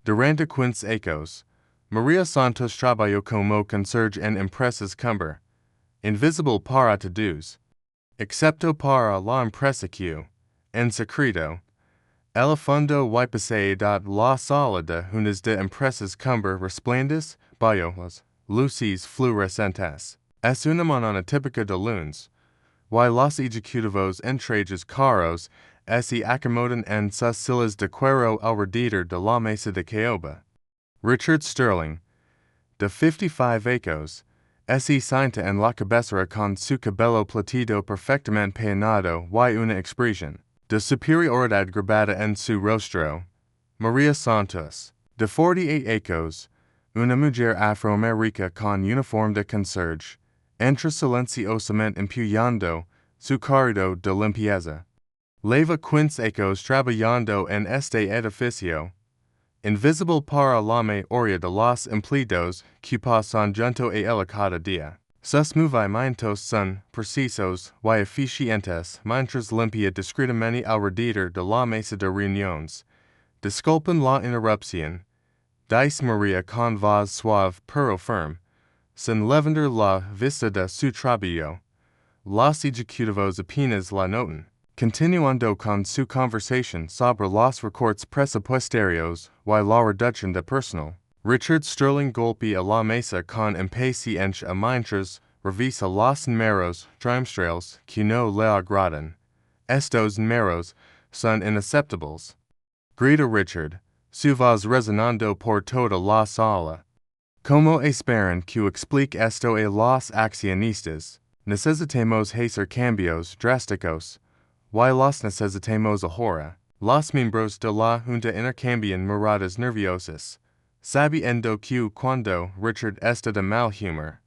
Durante quince ecos, Maria Santos trabalhou como conserje en empresas cumber, invisible para todos, excepto para la empresa que, en secreto, ela fundou y posee la sala de unas de empresas cumber resplandes, bayolas, luces fluorescentes. Es una manana típica de lunes, y los ejecutivos entregas caros se acomodan en sus sillas de cuero alrededor de la mesa de caoba. Richard Sterling, de 55 ecos, se sienta en la cabecera con su cabello platido perfectamente peinado y una expresión de superioridad grabada en su rostro. Maria Santos, de 48 ecos, una mujer afroamerica con uniforme de conserje, entra silenciosamente empuñando su carrito de limpieza. Leva quince ecos trabajando en este edificio, invisible para la mayoría de los empleados que pasan junto a ella cada día. Sus movimientos son precisos y eficientes mientras limpia discretamente alrededor de la mesa de reuniones. Disculpen la interrupción, dice Maria con voz suave pero firme, sin levantar la vista de su trabajo. Los ejecutivos apenas la notan, continuando con su conversación sobre los recortes presupuestarios y la reducción de personal. Richard Sterling golpea la mesa con impaciencia mientras revisa los números trimestrales que no le agradan. Estos números son inaceptables. Grita Richard, su voz resonando por toda la sala. Como esperan que explique esto a los accionistas, necesitamos hacer cambios drásticos. Y los necesitamos ahora. Los miembros de la junta intercambian miradas nerviosas, sabiendo que cuando Richard está de mal humor,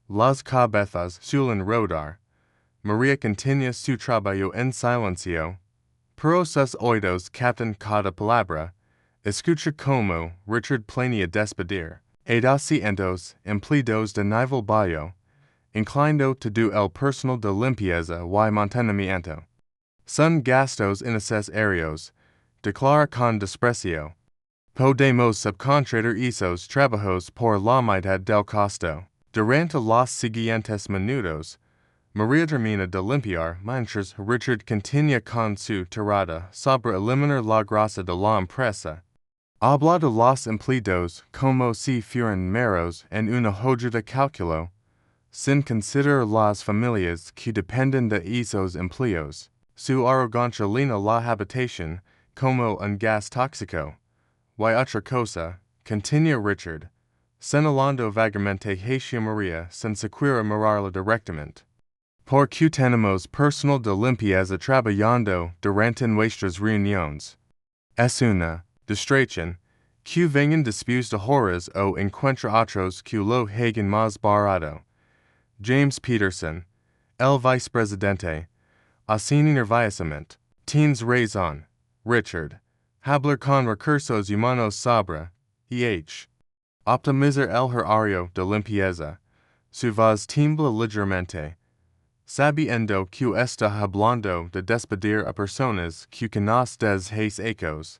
las cabezas suelen rodar. Maria continúa su trabajo en silencio, pero sus oídos captan cada palabra. Escucha como Richard planea despedir a 200 empleados de nivel bajo, inclinando todo el personal de limpieza y mantenimiento. Son gastos innecesarios, declara con desprecio. Podemos subcontratar esos trabajos por la mitad del costo. Durante los siguientes minutos, Maria termina de limpiar mientras Richard continúa con su tirada sobre eliminar la grasa de la empresa. Habla de los empleados como si fueran meros en una hoja de cálculo, sin considerar las familias que dependen de esos empleos. Su arrogancia llena la habitación como un gas tóxico. Y otra cosa, continúa Richard, señalando vagamente hacia Maria sin siquiera mirarla directamente. Porque tenemos personal de limpieza trabajando durante nuestras reuniones. Es una distracción que vengan después de horas o encuentra otros que lo hagan más barato. James Peterson, el vicepresidente, así nerviosamente. Tienes razón, Richard. Hablar con recursos humanos sobre, optimizar el horario de limpieza. Su voz tiembla ligeramente. Sabiendo que está hablando de despedir a personas que nos des hace ecos.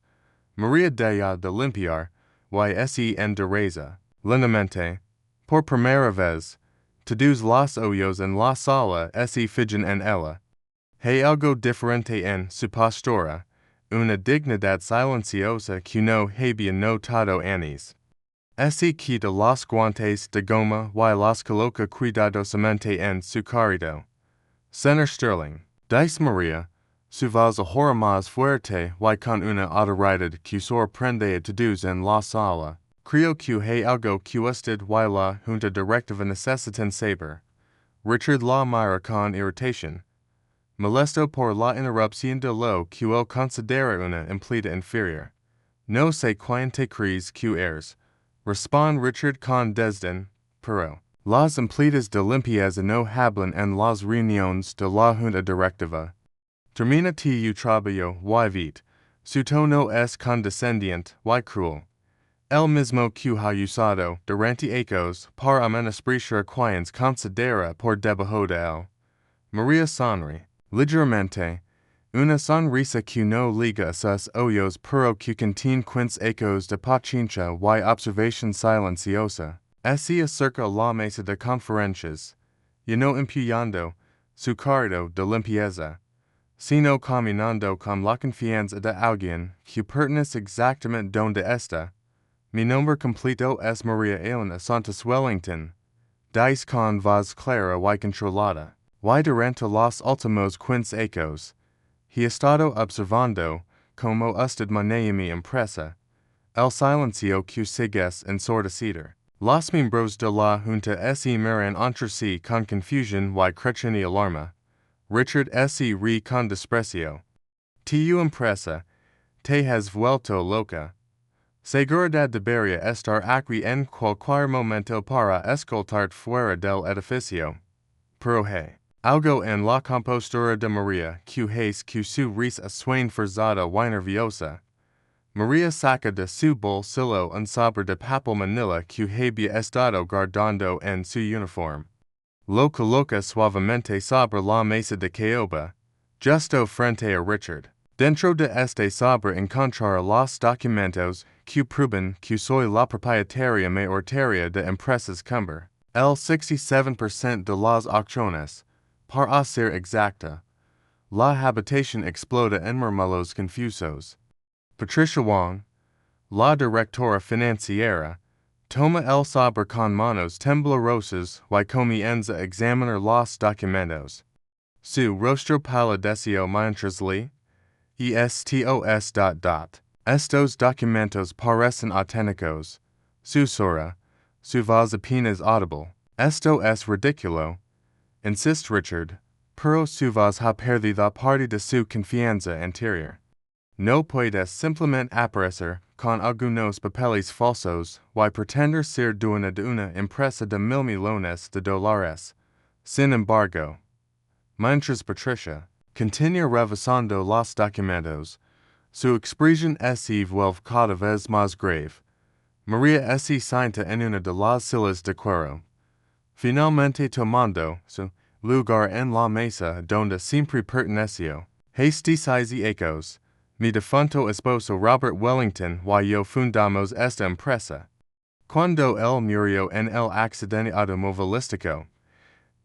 Maria deja de limpiar, y en dereza. Lentamente, por primera vez, todos los ojos en la sala se fijan en ella. Hay algo diferente en su postura, una dignidad silenciosa que no había notado antes. Quita los guantes de goma y los coloca cuidadosamente en su carrito. Señor Sterling, dice Maria, su voz ahora más fuerte y con una autoridad que sorprende a todos en la sala. Creo que hay algo que usted y la junta directiva necesitan saber. Richard la mira con irritación. Molesto por la interrupción de lo que él considera una empleada inferior. No sé quién te crees que eres. Responde Richard con desdén, pero las empleadas de limpieza no hablan en las reuniones de la junta directiva. Termina tu trabajo y vete. Su tono es condescendiente y cruel. El mismo que ha usado durante ecos para menospreciar quienes considera por debajo de él. Maria sonríe ligeramente, Una sonrisa que no liga a sus ojos pero que contiene quince ecos de paciencia y observación silenciosa. Así acerca la mesa de conferencias, y no empujando su carro de limpieza, sino caminando con la confianza de alguien que pertenece exactamente donde está. Mi nombre completo es María Elena Santos Wellington. Dice con voz clara y controlada. Y durante los últimos quince ecos, he estado observando como usted maneja mi empresa, el silencio que sigues ensordecido. Los miembros de la Junta se miran entre sí con confusión y creciente alarma. Richard se ríe con desprecio. Tu empresa te has vuelto loca. Seguridad debería estar aquí en cualquier momento para escoltar fuera del edificio. Pero hey, algo en la compostura de María que hace que su risa suene forzada y nerviosa. María saca de su bolsillo un sobre de papel manila que había estado guardando en su uniforme. Lo coloca suavemente sobre la mesa de caoba, justo frente a Richard. Dentro de este sobre encontrar los documentos que prueben que soy la propietaria mayoritaria de empresas Cumber. El 67% de las acciones, para ser exacta. La habitación explota en murmullos confusos. Patricia Wong, la directora financiera, toma el sobre con manos temblorosas y comienza a examinar los documentos. Su rostro palideció mientras lee. Estos. Estos documentos parecen auténticos. Susura. Su voz apenas audible. Esto es ridículo. Insiste Richard. Pero su voz ha perdido parte de su confianza anterior. No puedes simplemente aparecer con algunos papeles falsos y pretender ser dueña de una empresa de $1,000,000. Sin embargo, mientras Patricia continúa revisando los documentos, su expresión se vuelve cada vez más grave. María se sienta en una de las sillas de cuero, finalmente tomando su lugar en la mesa donde siempre perteneció. Hastes y ecos. Mi difunto esposo Robert Wellington y yo fundamos esta empresa. Cuando él murió en el accidente automovilístico,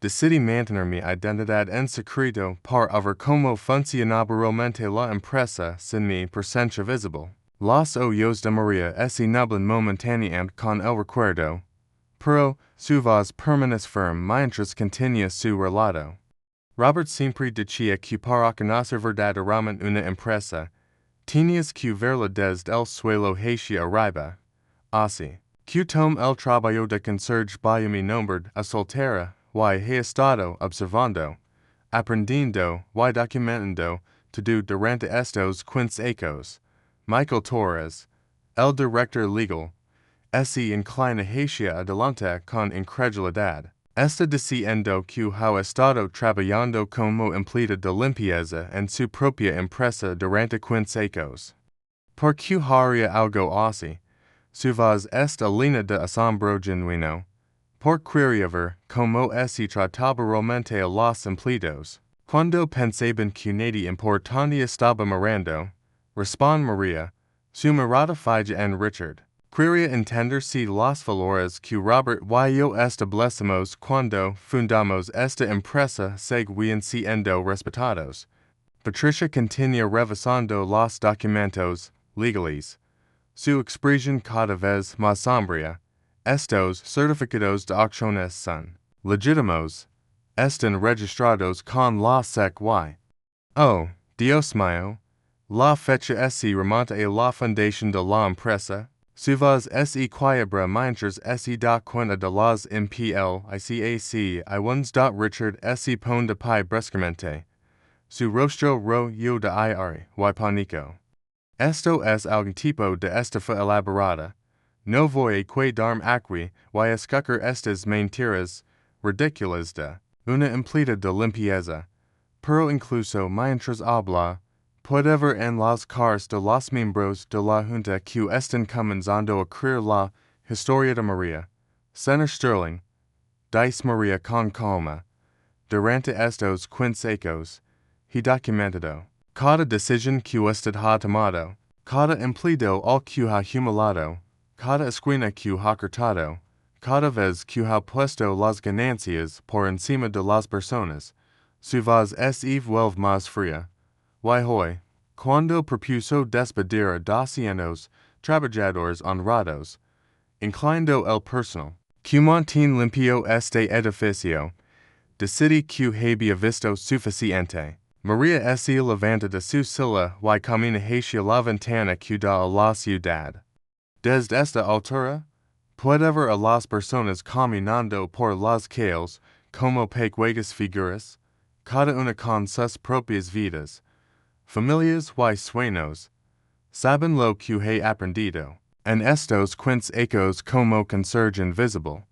decidí mantener mi identidad en secreto para ver cómo funcionaba realmente la empresa sin mi presencia visible. Los ojos de María se nublan momentáneamente con el recuerdo, pero su voz permanece firme mientras continúa su relato. Robert siempre decía que para conocer verdaderamente una empresa, tenías que verla desde el suelo hacia arriba. Así que tomé el trabajo de conserje bajo mi nombre a soltera y he estado observando, aprendiendo y documentando todo durante estos quince ecos. Michael Torres, el director legal, se inclina hacia adelante con incredulidad. Está diciendo que ha estado trabajando como empleado de limpieza en su propia empresa durante quince ecos. ¿Por qué haría algo así? Su voz está llena de asombro genuino. Por querer ver cómo se trataba realmente a los empleados. Cuando pensaban que nadie importante estaba mirando, responde María, su mirada fija en Richard. Quería entender si los valores que Robert y yo establecimos cuando fundamos esta empresa seguían siendo respetados. Patricia continúa revisando los documentos legales. Su expresión cada vez más sombría. Estos certificados de acciones son legítimos. Están registrados con la SEC y. Oh, Dios mío. La fecha se remonta a la fundación de la empresa. Su voz se quiebra mientras se da cuenta de las implicaciones y Richard se pone de pie bruscamente. Su rostro rojo de ira y pánico. Esto es algún tipo de estafa elaborada. No voy a quedarme aquí y escuchar estas mentiras ridículas de una empleada de limpieza. Pero incluso mientras habla, puede ver en las caras de los miembros de la Junta que están comenzando a creer la historia de María. Señor Sterling, dice María con calma, durante estos quince ecos, he documentado cada decisión que usted ha tomado, cada empleado al que ha humilado, cada esquina que ha cortado, cada vez que ha puesto las ganancias por encima de las personas, su voz es y vuelve más fría. Y hoy, cuando propuso despedir a 200 trabajadores honrados, inclinando el personal, que mantiene limpio este edificio, decidí que había visto suficiente. María se levanta de su silla y camina hacia la ventana que da a la ciudad. Desde esta altura, puede ver a las personas caminando por las calles como pequeñas figuras, cada una con sus propias vidas, familias y sueños. Saben lo que he aprendido en estos quince ecos como conserje invisible.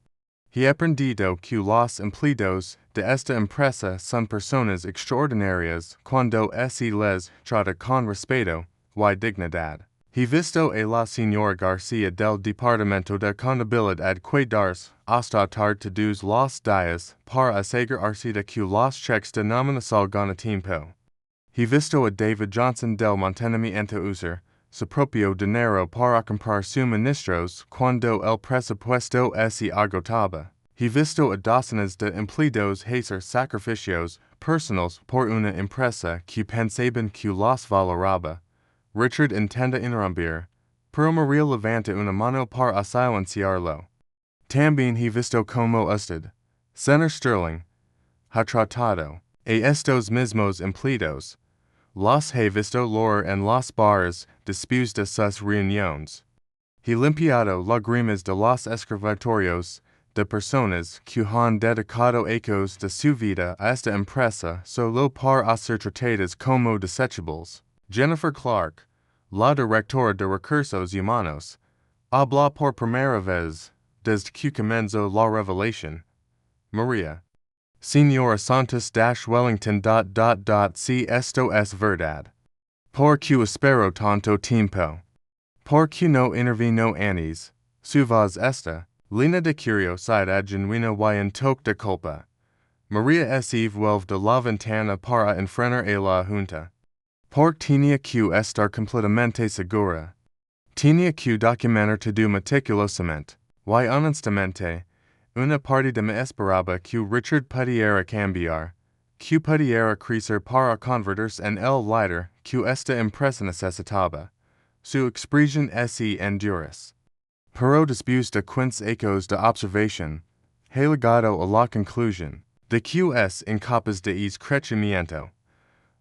He aprendido que los empleados de esta empresa son personas extraordinarias cuando se les trata con respeto y dignidad. He visto a la señora García del Departamento de Contabilidad cuidarse hasta todos los días para asegurarse de que los cheques de nómina salgan a tiempo. He visto a David Johnson del mantenimiento usar su propio dinero para comprar suministros cuando el presupuesto se agotaba. He visto a docenas de empleados hacer sacrificios personales por una empresa que pensaban que los valoraba. Richard intenta interrumpir, pero María levanta una mano para silenciarlo. También he visto como usted, Señor Sterling, ha tratado a estos mismos empleados. Los he visto lor en los bares después de sus reuniones. He limpiado lágrimas de los escritorios de personas que han dedicado ecos de su vida a esta empresa solo para ser tratadas como desechables. Jennifer Clark, la directora de recursos humanos, habla por primera vez desde que comenzó la revelación. María. Señora Santos-Wellington. Si esto es verdad. ¿Por qué espero tanto tiempo? ¿Por qué no intervino antes? Su voz esta, llena de curiosidad genuina y un toque de culpa. María se vuelve de la ventana para enfrentar a la junta. Porque tenía que estar completamente segura. Tenía que documentar todo meticulosamente, y honestamente, una parte de me esperaba que Richard pudiera cambiar, que pudiera crecer para convertirse en el líder que esta empresa necesitaba. Su expresión se endurece. Pero después de 15 ecos de observación, he llegado a la conclusión de que es incapaz de crecimiento.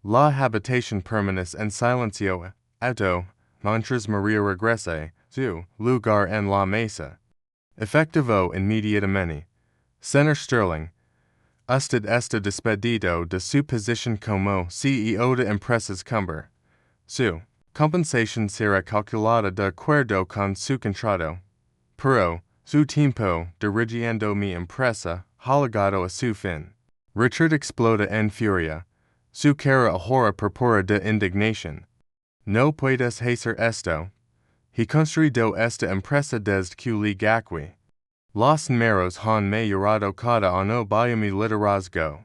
La habitación permanece en silencio auto, mientras María regresa su lugar en la mesa. Efectivo inmediatamente. Señor Sterling, usted está despedido de su posición como CEO de Empresas Cumber. Su compensación será calculada de acuerdo con su contrato. Pero, su tiempo dirigiendo mi empresa ha llegado a su fin. Richard explota en furia. Su cara ahora purpura de indignación. No puedes hacer esto. He construido esta empresa desde que le gacui. Los números han mejorado cada año bajo mi liderazgo.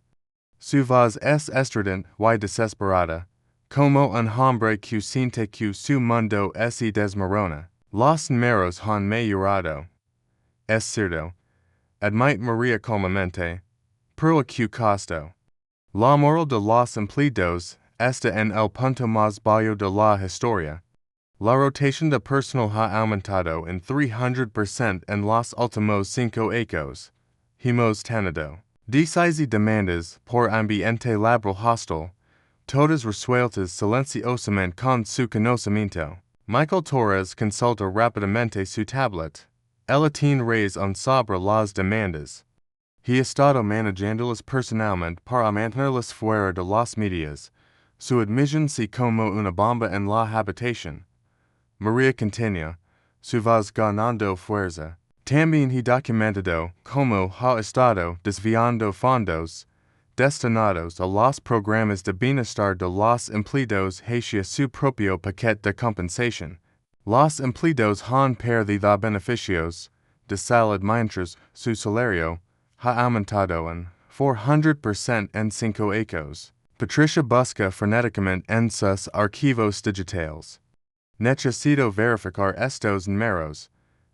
Su voz es estridente y desesperada, como un hombre que siente que su mundo se desmorona. Los números han mejorado. Es cierto. Admite María calmamente. Pero a qué costo. La moral de los empleados está en el punto más bajo de la historia. La rotación de personal ha aumentado en 300% en los últimos 5 ecos. Hemos tenido 16 demandas por ambiente laboral hostil, todas resueltas silenciosamente con su conocimiento. Michael Torres consulta rápidamente su tablet. Él tiene razón sobre las demandas. He estado manejándolas personalmente para mantenerlas fuera de los medios. Su admisión se como una bomba en la habitación. María continúa, su voz ganando fuerza. También he documentado como ha estado desviando fondos destinados a los programas de bienestar de los empleados hacia su propio paquete de compensación. Los empleados han perdido beneficios de salud mientras su salario ha aumentado en 400% en 5 ecos. Patricia busca freneticamente en sus archivos digitales. Necesito verificar estos números,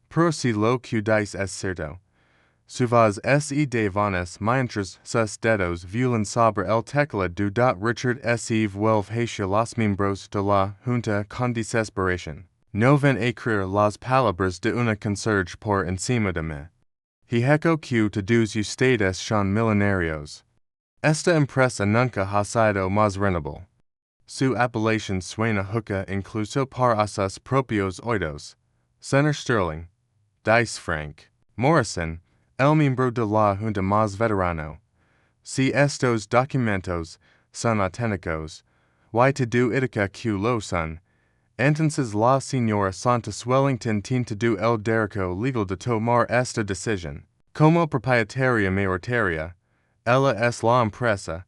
pero si lo que dice es cierto. Su voz se de vanas mientras sus dedos violan sobre el teclado Richard se vuelve hacia los miembros de la junta con desesperación. No ven a creer las palabras de una conserje por encima de mí. Hijeco que todos ustedes son millonarios. Esta empresa nunca ha sido más rentable. Su apelación suena hookah incluso para sus propios oídos. Senator Sterling, Dice Frank, Morrison, el miembro de la junta más veterano. Si estos documentos son auténticos, y todo indica que lo son, entonces la señora Santa Swellington tiene todo el derecho legal de tomar esta decisión. Como propietaria mayoritaria, ella es la empresa.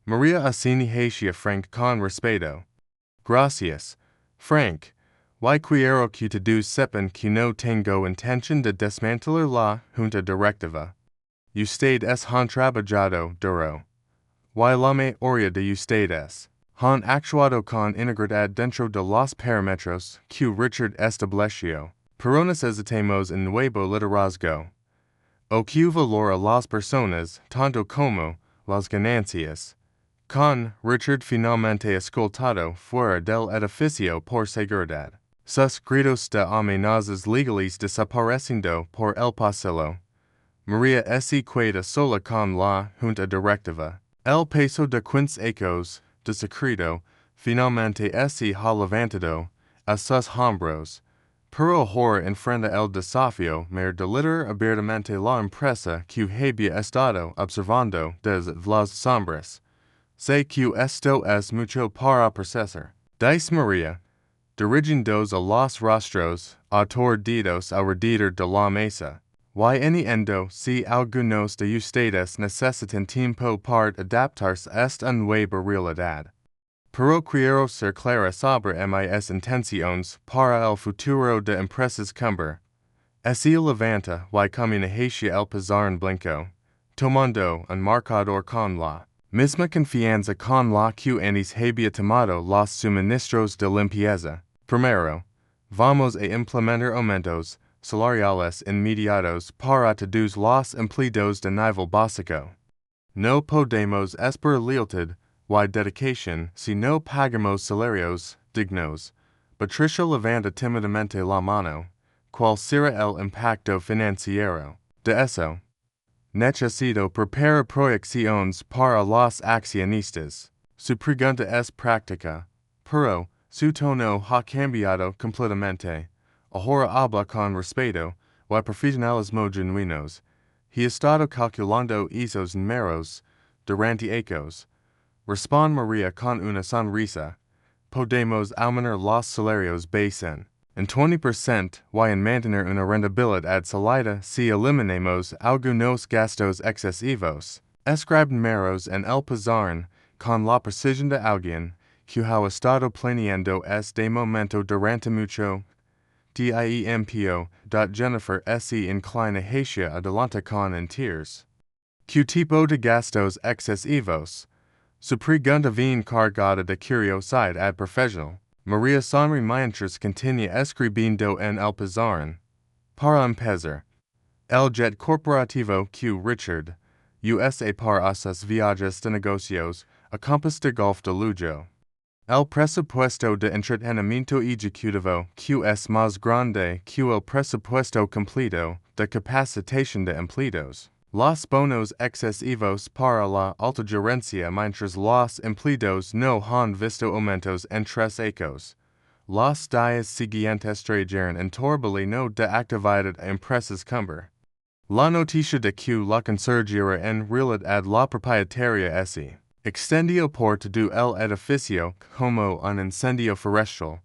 María así hacia Frank con respeto. Gracias, Frank. Y quiero que todos sepan que no tengo intención de desmantelar la junta directiva. Usted es han trabajado duro. Y la mayoría de ustedes han actuado con integridad dentro de los parámetros que Richard estableció. Pero necesitamos un nuevo liderazgo. O que valora las personas tanto como las ganancias. Con Richard finalmente escoltado fuera del edificio por seguridad. Sus gritos de amenazas legales desapareciendo por el pasillo. María se queda sola con la junta directiva. El peso de 15 ecos de secreto finalmente se ha levantado a sus hombros. Pero ahora enfrenta el desafío de liderar abiertamente la empresa que había estado observando desde las sombras. Sé que esto es mucho para procesar. Dice María, dirigiéndose a los rostros aturdidos alrededor de la mesa. Y entiendo si algunos de ustedes necesitan tiempo para adaptarse a esta nueva realidad. Pero quiero ser clara sobre mis intenciones para el futuro de empresas Cumber. Se levanta y camina hacia el pizarrón blanco, tomando un marcador con la misma confianza con la que antes había tomado los suministros de limpieza. Primero, vamos a implementar aumentos salariales inmediatos para todos los empleados de nivel básico. No podemos esperar lealtad y dedicación si no pagamos salarios dignos. Patricia levanta tímidamente la mano. ¿Cuál será el impacto financiero de eso? Necesito preparar proyecciones para los accionistas. Su pregunta es práctica, pero su tono ha cambiado completamente. Ahora habla con respeto y profesionalismo genuinos. He estado calculando esos números durante ecos. Responde María con una sonrisa. Podemos aumentar los salarios base en 20% y en mantener una rentabilidad sólida si eliminamos algunos gastos excesivos. Escribe números en el pizarrón con la precisión de alguien que ha estado planeando este momento durante mucho tiempo. Jennifer se inclina hacia adelante con tears. ¿Qué tipo de gastos excesivos? Su pregunta viene cargada de curiosidad profesional. María sonríe mientras continúa escribiendo en el pizarrón. Para empezar, el jet corporativo que Richard USA para sus viajes de negocios a campos de golf de lujo. El presupuesto de entretenimiento ejecutivo que es más grande que el presupuesto completo de capacitación de empleados. Los bonos excesivos para la alta gerencia mientras los empleados no han visto aumentos en 3 ecos. Los días siguientes trajeron en torbellino de actividad a empresas Cumber. La noticia de que la conserje era en realidad la propietaria se extendió por todo el edificio como un incendio forestal,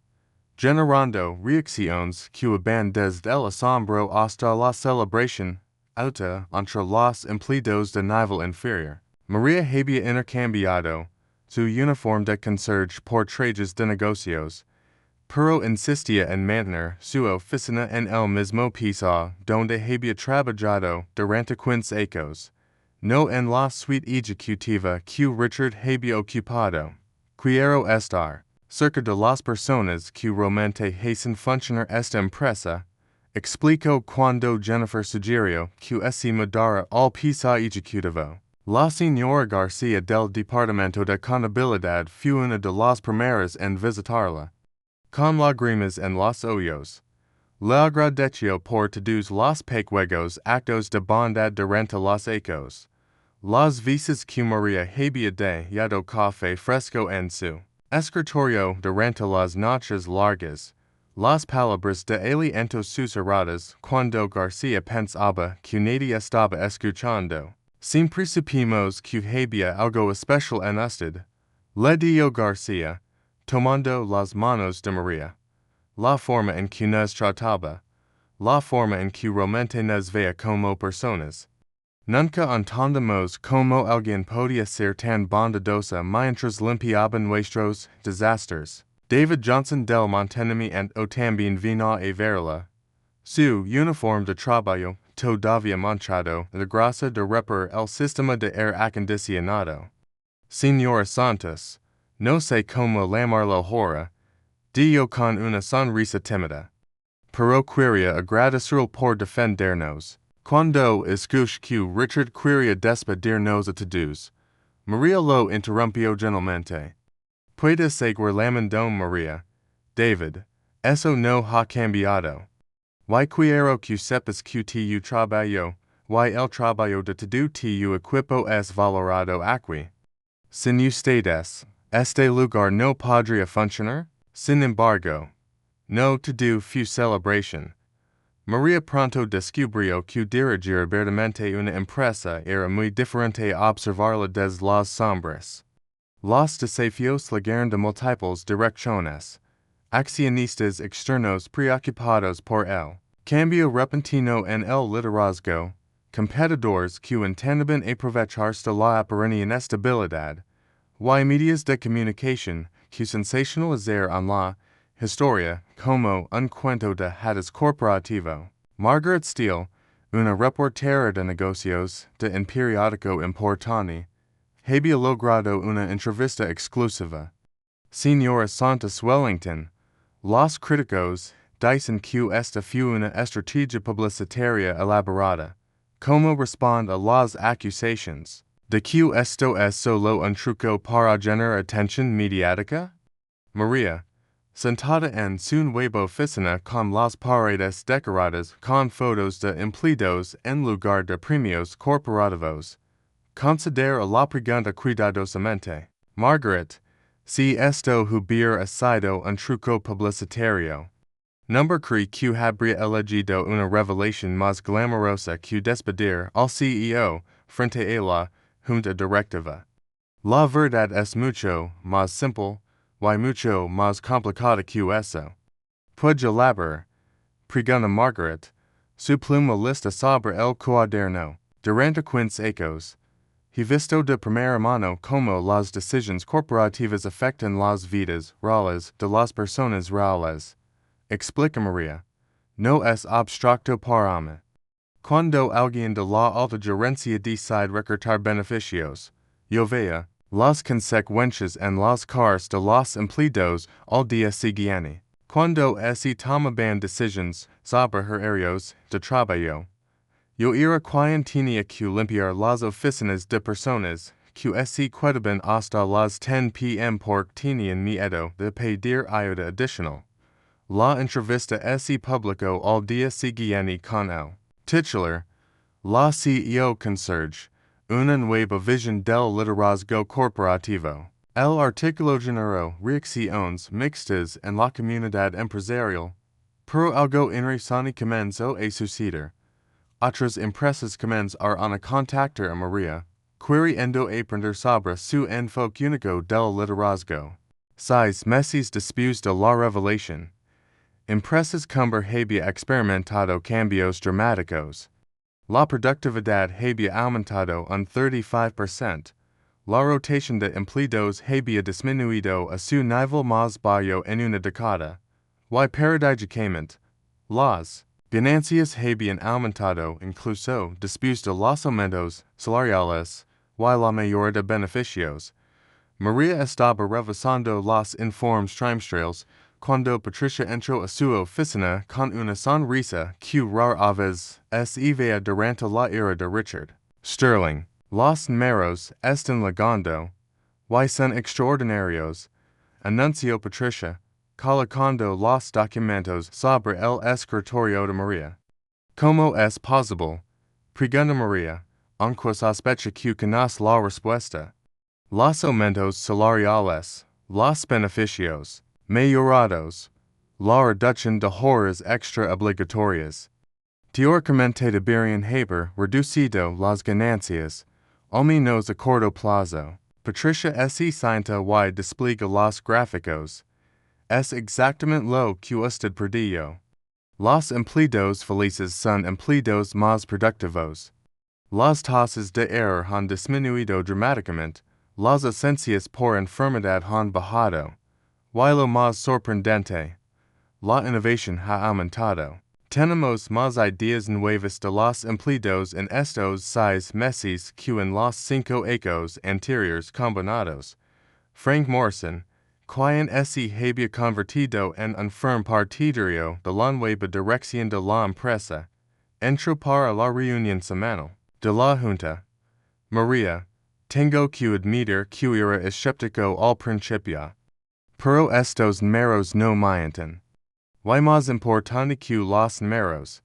generando reacciones que van desde el asombro hasta la celebración alta entre los empleados de nivel inferior. María había intercambiado su uniforme de conserje por trajes de negocios, pero insistía en mantener su oficina en el mismo piso donde había trabajado durante 15 ecos. No en la suite ejecutiva que Richard había ocupado. Quiero estar cerca de las personas que realmente hacen funcionar esta empresa. Explicó cuando Jennifer sugirió que se mudara al piso ejecutivo. La señora García del Departamento de Contabilidad fue una de las primeras en visitarla. Con lágrimas en los ojos. Le agradeció por todos los pequeños actos de bondad durante los ecos. Las veces que María había dado café fresco en su escritorio durante las noches largas. Las palabras de aliento susurradas cuando García pensaba que nadie estaba escuchando. Siempre supimos que había algo especial en usted. Le dio García, tomando las manos de María. La forma en que nos trataba. La forma en que realmente nos veía como personas. Nunca entendemos cómo alguien podía ser tan bondadosa mientras limpiaban nuestros desastres. David Johnson del mantenimiento también vino a verla. Su uniforme de trabajo, todavía manchado de grasa de reparar el sistema de aire acondicionado. Señora Santos, no sé cómo llamarlo ahora, dijo con una sonrisa tímida. Pero quería agradecerle por defendernos. Cuando escuché que Richard quería despedirnos a todos, María lo interrumpió gentilmente. Puede seguir llamando María. David, eso no ha cambiado. Y quiero que sepas que tu trabajo, y el trabajo de todo tu equipo es valorado aquí. Sin ustedes, este lugar no podría funcionar. Sin embargo, no todo fue celebración. María pronto descubrió que dirigir verdaderamente una empresa era muy diferente a observarla desde las sombras. Los desafíos llegaron de múltiples direcciones. Accionistas externos preocupados por el cambio repentino en el liderazgo, competidores que intentaban aprovecharse de la aparente inestabilidad, y medios de comunicación que sensacionalizaron en la Historia como un cuento de hadas corporativo. Margaret Steele, una reportera de negocios de un periódico importante, había logrado una entrevista exclusiva. Señora Santos Wellington, los críticos dicen que esta fue una estrategia publicitaria elaborada. ¿Cómo responde a las acusaciones de que esto es solo un truco para generar atención mediática? María, sentada en su nueva oficina con las paredes decoradas con fotos de empleados en lugar de premios corporativos, considera la pregunta cuidadosamente. Margaret, si esto hubiera sido un truco publicitario, no cree que habría elegido una revelación más glamorosa que despedir al CEO frente a la junta directiva. La verdad es mucho más simple y mucho más complicada que eso. Puede elaborar, pregunta Margaret, su pluma lista sobre el cuaderno. Durante 15 ecos, he visto de primera mano cómo las decisiones corporativas afectan las vidas reales de las personas reales. Explica María. No es abstracto para mí. Cuando alguien de la alta gerencia decide recortar beneficios, yo veo las consecuencias en las caras de los empleados al día siguiente. Cuando se tomaban decisiones sobre horarios de trabajo, yo era quien tenía que limpiar las oficinas de personas que se quedaban hasta las 10 p.m. porque tenían miedo de pedir ayuda adicional. La entrevista se publicó al día siguiente con el titular, La CEO Conserje, una nueva visión del liderazgo corporativo. El artículo generó reacciones mixtas en la comunidad empresarial, pero algo interesante comenzó a suceder. Otras empresas comenzaron a contactar a María, queriendo aprender sobre su enfoque único del liderazgo. 6 meses después de la revelación, empresas como había experimentado cambios dramáticos. La productividad había aumentado un 35%. La rotación de empleados había disminuido a su nivel más bajo en una década. Y paradójicamente, las Ganancias habían aumentado incluso después de los aumentos salariales y la mayoría de beneficios. María estaba revisando los informes trimestrales cuando Patricia entró a su oficina con una sonrisa que rara vez se veía durante la era de Richard. Sterling, los números están llegando, y son extraordinarios, anunció Patricia, colocando los documentos sobre el escritorio de María. ¿Cómo es posible? Preguntó María, aunque sospecha que conoce la respuesta. Los aumentos salariales, los beneficios mayorados, la reducción de horas extra obligatorias. Teóricamente deberían haber reducido las ganancias, al menos a corto plazo. Patricia se sienta y despliega los gráficos. Es exactamente lo que usted perdió. Los empleados felices son empleados más productivos. Las tasas de error han disminuido dramáticamente. Las ausencias por enfermedad han bajado. Y lo más sorprendente, la innovación ha aumentado. Tenemos más ideas nuevas de los empleados en estos 6 meses que en los 5 años anteriores combinados. Frank Morrison, quien se había convertido en un firme partidario de la nueva dirección de la empresa, entró para la reunión semanal de la Junta. María, tengo que admitir que era escéptico al principio. Pero estos números no mienten. Y más importante que los números,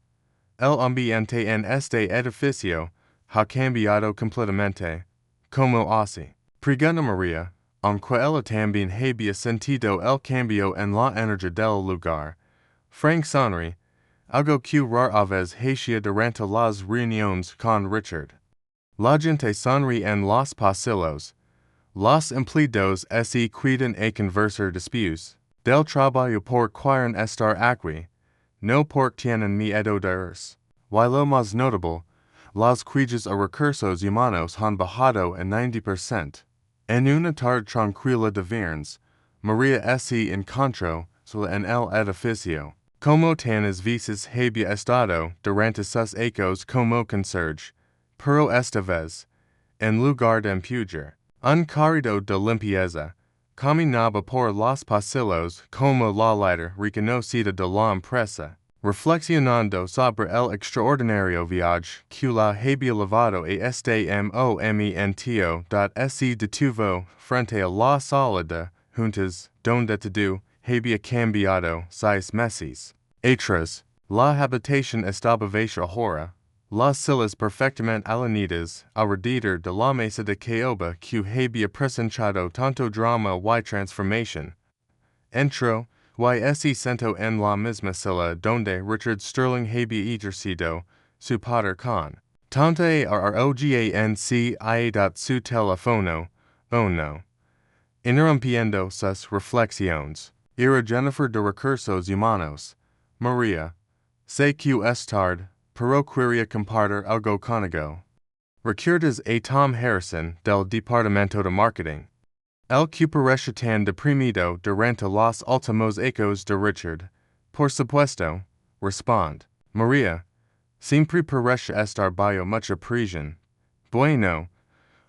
el ambiente en este edificio ha cambiado completamente. ¿Cómo así? Preguntó María, aunque ella también había sentido el cambio en la energía del lugar. Frank sonríe, algo que rara vez hacía durante las reuniones con Richard. La gente sonríe en los pasillos. Los empleados se cuidan a conversar después del trabajo por quieren estar aquí, no porque tienen miedo de irse. Y lo más notable, las quejas a recursos humanos han bajado en 90%. En una tarde tranquila de viernes, María se encontró sola en el edificio. Como tantas veces había estado durante sus años como conserje, pero esta vez, en lugar de empujar un carrito de limpieza, caminaba por los pasillos como la líder reconocida de la empresa, reflexionando sobre el extraordinario viaje que la había llevado a este momento se detuvo frente a la sala de juntas donde todo había cambiado 6 meses atrás. La habitación estaba vacía ahora. Las sillas perfectamente alineadas alrededor de la mesa de caoba que había presentado tanto drama y transformación. Entró, y se sentó en la misma silla donde Richard Sterling había ejercido su poder con tanta arrogancia su teléfono, no. Interrumpiendo sus reflexiones. Era Jennifer de Recursos Humanos. María. Sé que es tarde, pero quería compartir algo contigo. ¿Recuerdas a Tom Harrison del Departamento de Marketing? El que parece tan deprimido durante los últimos años de Richard. Por supuesto, responde. María. Siempre parece estar bajo mucha presión. Bueno,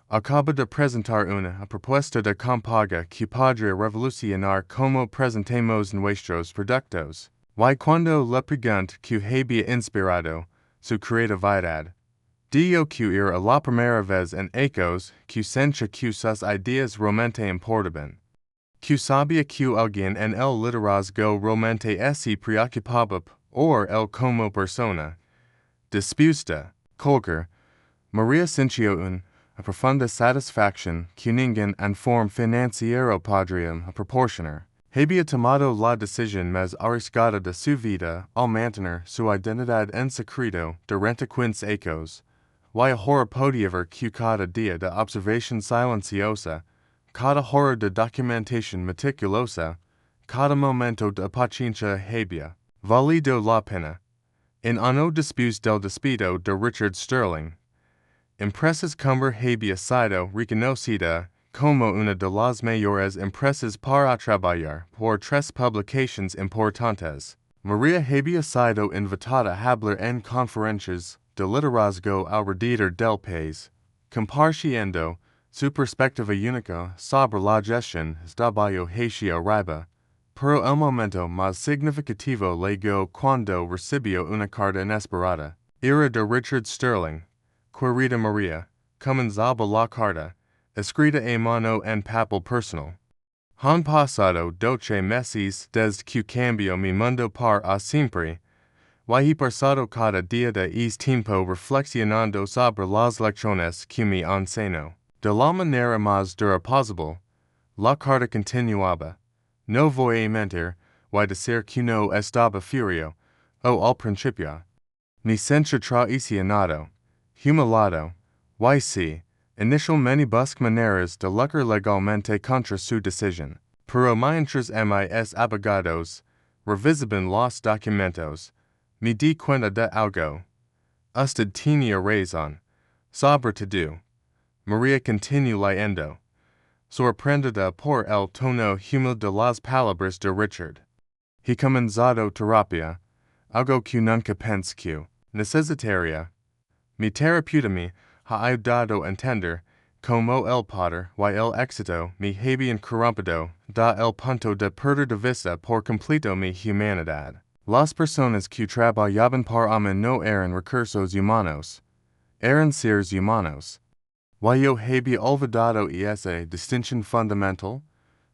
acabo de presentar una propuesta de campaña que podría revolucionar cómo presentamos nuestros productos. Y cuando le pregunté que había inspirado su creatividad, dijo que era la primera vez en años que sentía que sus ideas realmente importaban. Que sabía que alguien en el liderazgo realmente se preocupaba por él como persona. Después de colgar, María sintió una profunda satisfacción que ningún informe financiero podría proporcionar. Había tomado la decisión más arriesgada de su vida al mantener su identidad en secreto durante 15 años. Y ahora podía ver que cada día de observación silenciosa, cada hora de documentación meticulosa, cada momento de paciencia había valido la pena. En año después del despido de Richard Sterling, Empresas como había sido reconocida como una de las mayores empresas para trabajar por 3 publicaciones importantes. Maria había sido invitada a hablar en conferencias de liderazgo alrededor del país, compartiendo su perspectiva única sobre la gestión del trabajo hacia arriba, pero el momento más significativo llegó cuando recibió una carta inesperada. Era de Richard Sterling. Querida Maria, comenzaba la carta, escrita a mano en papel personal. Han pasado 12 meses desde que cambió mi mundo para siempre. Y he pasado cada día de tiempo reflexionando sobre las lecciones que me enseñó. De la manera más dura posible, la carta continuaba. No voy a mentir, y decir que no estaba furio, al principio. Me sentí traicionado, humillado, y sí, inicialmente busqué maneras de lucrar legalmente contra su decisión. Pero mientras mis abogados revisaban los documentos, me di cuenta de algo. Usted tenía razón. Sobre todo. Maria continuó leyendo, sorprendida por el tono humilde de las palabras de Richard. He comenzado terapia, algo que nunca pensé que necesitaría. Mi terapeuta me ha ayudado a entender cómo el poder y el éxito me habían corrompido da el punto de perder de vista por completo mi humanidad. Las personas que trabajaban para mí no eran recursos humanos, eran seres humanos. Y yo había olvidado esa distinción fundamental.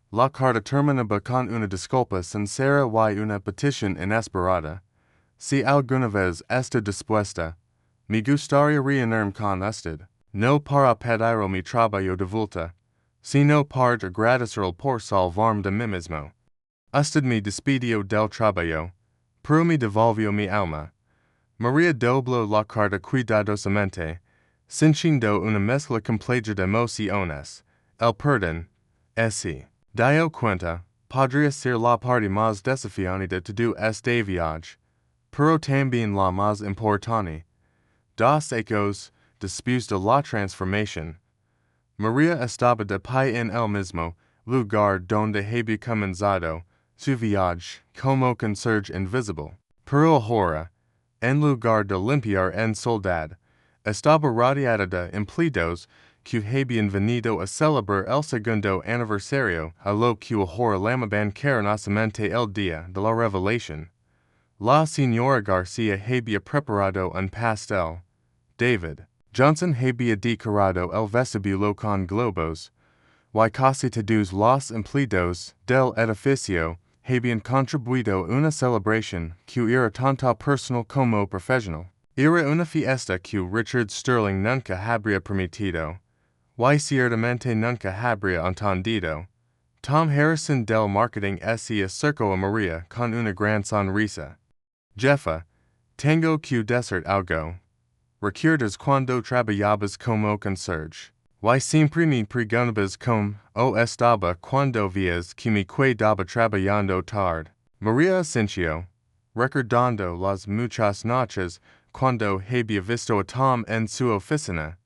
La carta terminaba con una disculpa sincera y una petición inesperada. Si alguna vez está dispuesta, me gustaría reunirme con usted, no para pedir mi trabajo de vuelta, sino para agradecerle por salvarme de mí mismo. Usted me despidió del trabajo, pero me devolvió mi alma. Maria dobló la carta cuidadosamente, sintiendo una mezcla compleja de emociones. El perdón, ese, dio cuenta, podría ser la parte más desafiante de todo este viaje, pero también la más importante. Dos ecos, después de la transformación. Maria estaba de pie en el mismo lugar donde había comenzado su viaje como conserje invisible. Pero ahora, en lugar de limpiar en soledad, estaba rodeada de empleados que habían venido a celebrar el segundo aniversario a lo que ahora llamaban cariñosamente el día de la revelación. La señora García había preparado un pastel. David Johnson había decorado el vestíbulo con globos, y casi todos los empleados del edificio habían contribuido a una celebración que era tanto personal como profesional. Era una fiesta que Richard Sterling nunca habría permitido, y ciertamente nunca habría entendido. Tom Harrison del marketing se acercó a Maria con una gran sonrisa. Jefa, tengo que decir algo. ¿Recuerdas cuando trabajabas como conserje? Y siempre me preguntabas cómo estaba cuando vías que me quedaba trabajando tarde. Maria asintió, recordando las muchas noches cuando había visto a Tom en su oficina,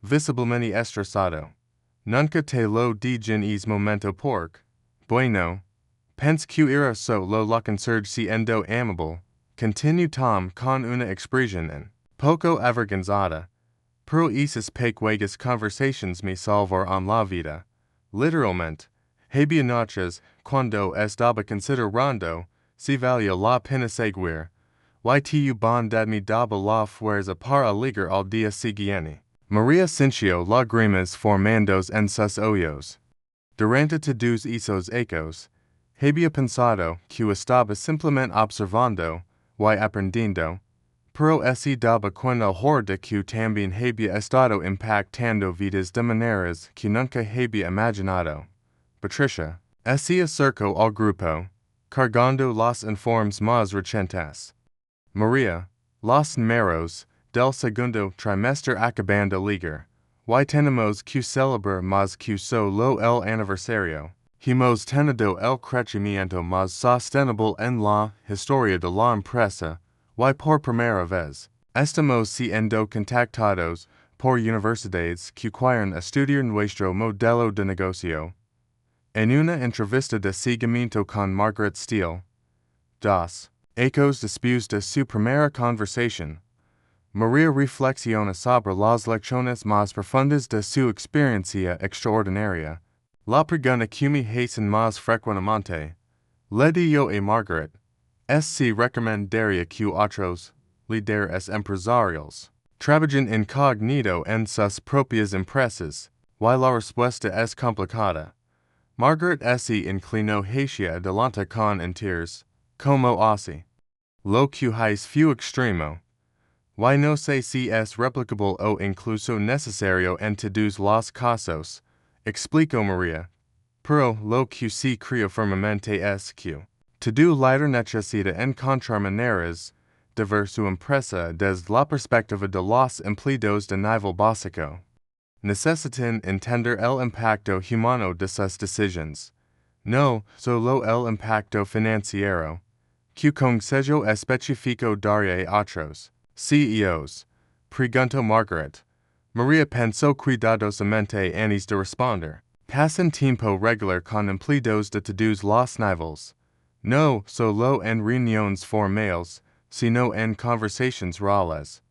visiblemente estresado. Nunca te lo dije en ese momento porque, bueno, pensé que era solo la conserje siendo amable, continuó Tom con una expresión en poco avergonzada. Pero esas pequeñas conversaciones me salvaron la vida. Literalmente, había noches cuando estaba considerando si valía la pena seguir, y tu bondad me daba la fuerza para ligar al día siguiente. Maria sintió lágrimas formándose en sus ojos. Durante todos esos ecos, había pensado que estaba simplemente observando y aprendiendo. Pero ese daba cuenta de que también había estado impactando vidas de maneras que nunca había imaginado. Patricia se acercó al grupo, cargando los informes más recientes. Maria, los números del segundo trimestre acaban de ligar, y tenemos que celebrar más que solo el aniversario. Hemos tenido el crecimiento más sostenible en la historia de la empresa. Y por primera vez, estamos siendo contactados por universidades que quieren estudiar nuestro modelo de negocio. En una entrevista de seguimiento con Margaret Steele. 2. Ecos después de su primera conversación, María reflexiona sobre las lecciones más profundas de su experiencia extraordinaria. La pregunta que me hacen más frecuentemente, le digo a Margaret, es si recomendaría que otros líderes empresariales trabajen incognito en sus propias empresas, y la respuesta es complicada. Margaret se inclinó hacia adelante con enteros, como así. Lo que es fu extremo. Y no sé si es replicable o incluso necesario en todos los casos, explicó María. Pero lo que sí creo firmemente es que todo líder necesita encontrar maneras de ver su empresa desde la perspectiva de los empleados de nivel básico. Necesitan entender el impacto humano de sus decisiones, no solo el impacto financiero, que Conserje especifico daría a otros CEOs. Preguntó Margaret. María pensó cuidadosamente antes de responder. Pasan tiempo regular con empleados de todos los niveles, no solo en reuniones formales, sino en conversaciones reales.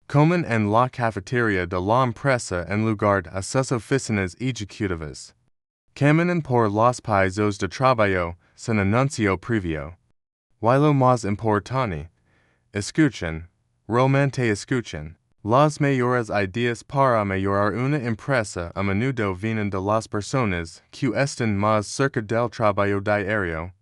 Comen en la cafetería de la empresa en lugar a sus oficinas ejecutivas. Caminan por los pisos de trabajo sin anuncio previo. Y lo más importante, escuchen, realmente escuchen. Las mayores ideas para mejorar una empresa a menudo vienen de las personas que están más cerca del trabajo diario.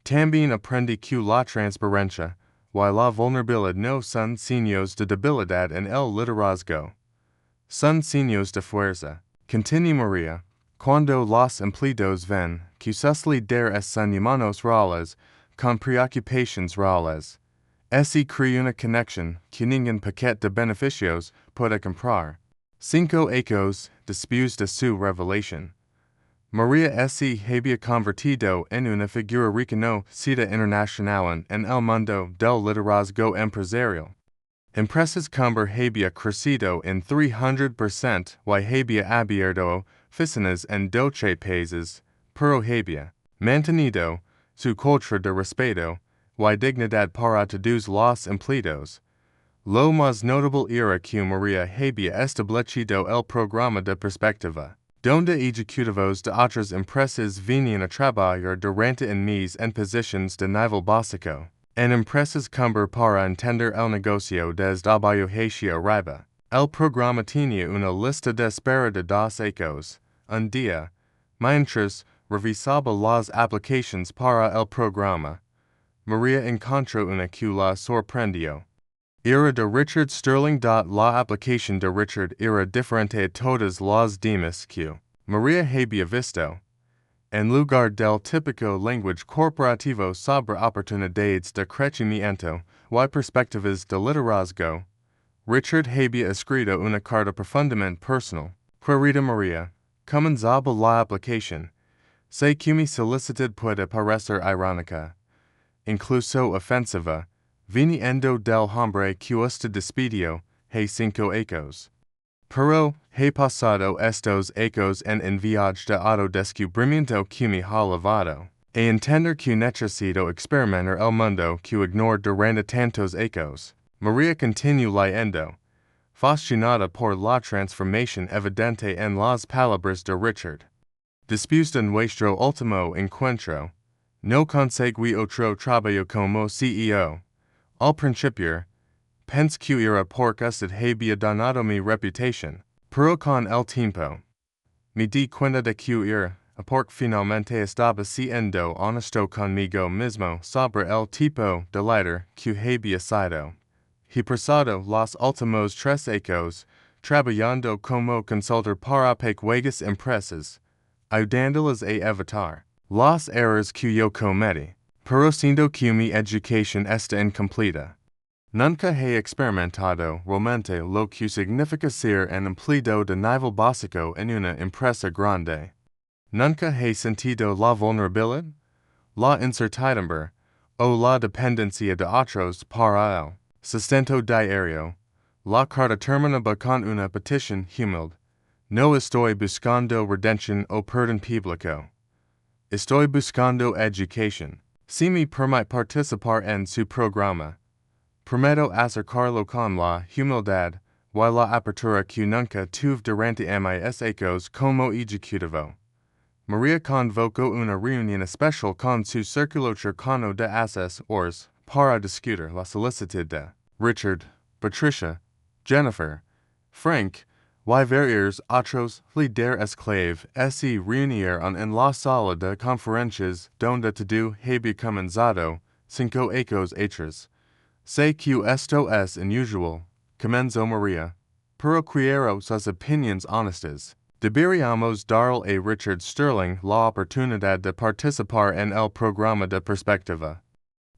También aprendí que la transparencia y la vulnerabilidad no son signos de debilidad en el liderazgo. Son signos de fuerza. Continúa María. Cuando los empleados ven que sus líderes son humanos reales, con preocupaciones reales, se crea una conexión que ningún paquete de beneficios puede comprar. 5 ecos después de su revelación. María se había convertido en una figura reconocida internacional en el mundo del liderazgo empresarial. Empresas como había crecido en 300% y había abierto oficinas en 12 países, pero había mantenido su cultura de respeto y dignidad para todos los empleados. Lo más notable era que María había establecido el programa de perspectiva, donde ejecutivos de otras empresas venían a trabajar durante un mes en posiciones de nivel básico, en empresas como para entender el negocio desde abajo hacia arriba. El programa tenía una lista de espera de 2 ecos, un día, mientras revisaba las aplicaciones para el programa. María encontró una que la sorprendió. Era de Richard Sterling. La aplicación de Richard era diferente a todas las demás que María había visto. En lugar del típico lenguaje corporativo sobre oportunidades de crecimiento y perspectivas de liderazgo, Richard había escrito una carta profundamente personal. Querida María, comenzaba la aplicación. Sé que mi solicitud puede parecer irónica, incluso ofensiva, viniendo del hombre que usted despidió, hay 5 ecos. Pero he pasado estos ecos en viaje de autodescubrimiento que me ha llevado a entender que necesito experimentar el mundo que ignoro durante tantos ecos. María continuó leyendo, fascinada por la transformación evidente en las palabras de Richard. Después de nuestro último encuentro, no conseguí otro trabajo como CEO. Al principio, pensé que era porque usted había donado mi reputación, pero con el tiempo, me di cuenta de que era porque finalmente estaba siendo honesto conmigo mismo sobre el tipo de líder que había sido. He pasado los últimos 3 ecos trabajando como consultor para pequeñas empresas, ayudándolas a evitar los errores que yo cometí, pero siendo que mi educación está incompleta. Nunca he experimentado realmente lo que significa ser un empleado de nivel básico en una empresa grande. Nunca he sentido la vulnerabilidad, la incertidumbre, o la dependencia de otros para el sustento diario. La carta terminaba con una petición humilde. No estoy buscando redención o perdón público. Estoy buscando educación. Si me permite participar en su programa. Prometo acercarlo con la humildad y la apertura que nunca tuve durante mis ecos como ejecutivo. María convocó una reunión especial con su círculo cercano de asesores para discutir la solicitud de Richard, Patricia, Jennifer, Frank, y varios otros líderes clave se reunieron en la sala de conferencias donde todo había comenzado 5 ecos atrás. Sé que esto es inusual, comenzó María, pero quiero sus opiniones honestas. Deberíamos darle a Richard Sterling la oportunidad de participar en el programa de perspectiva.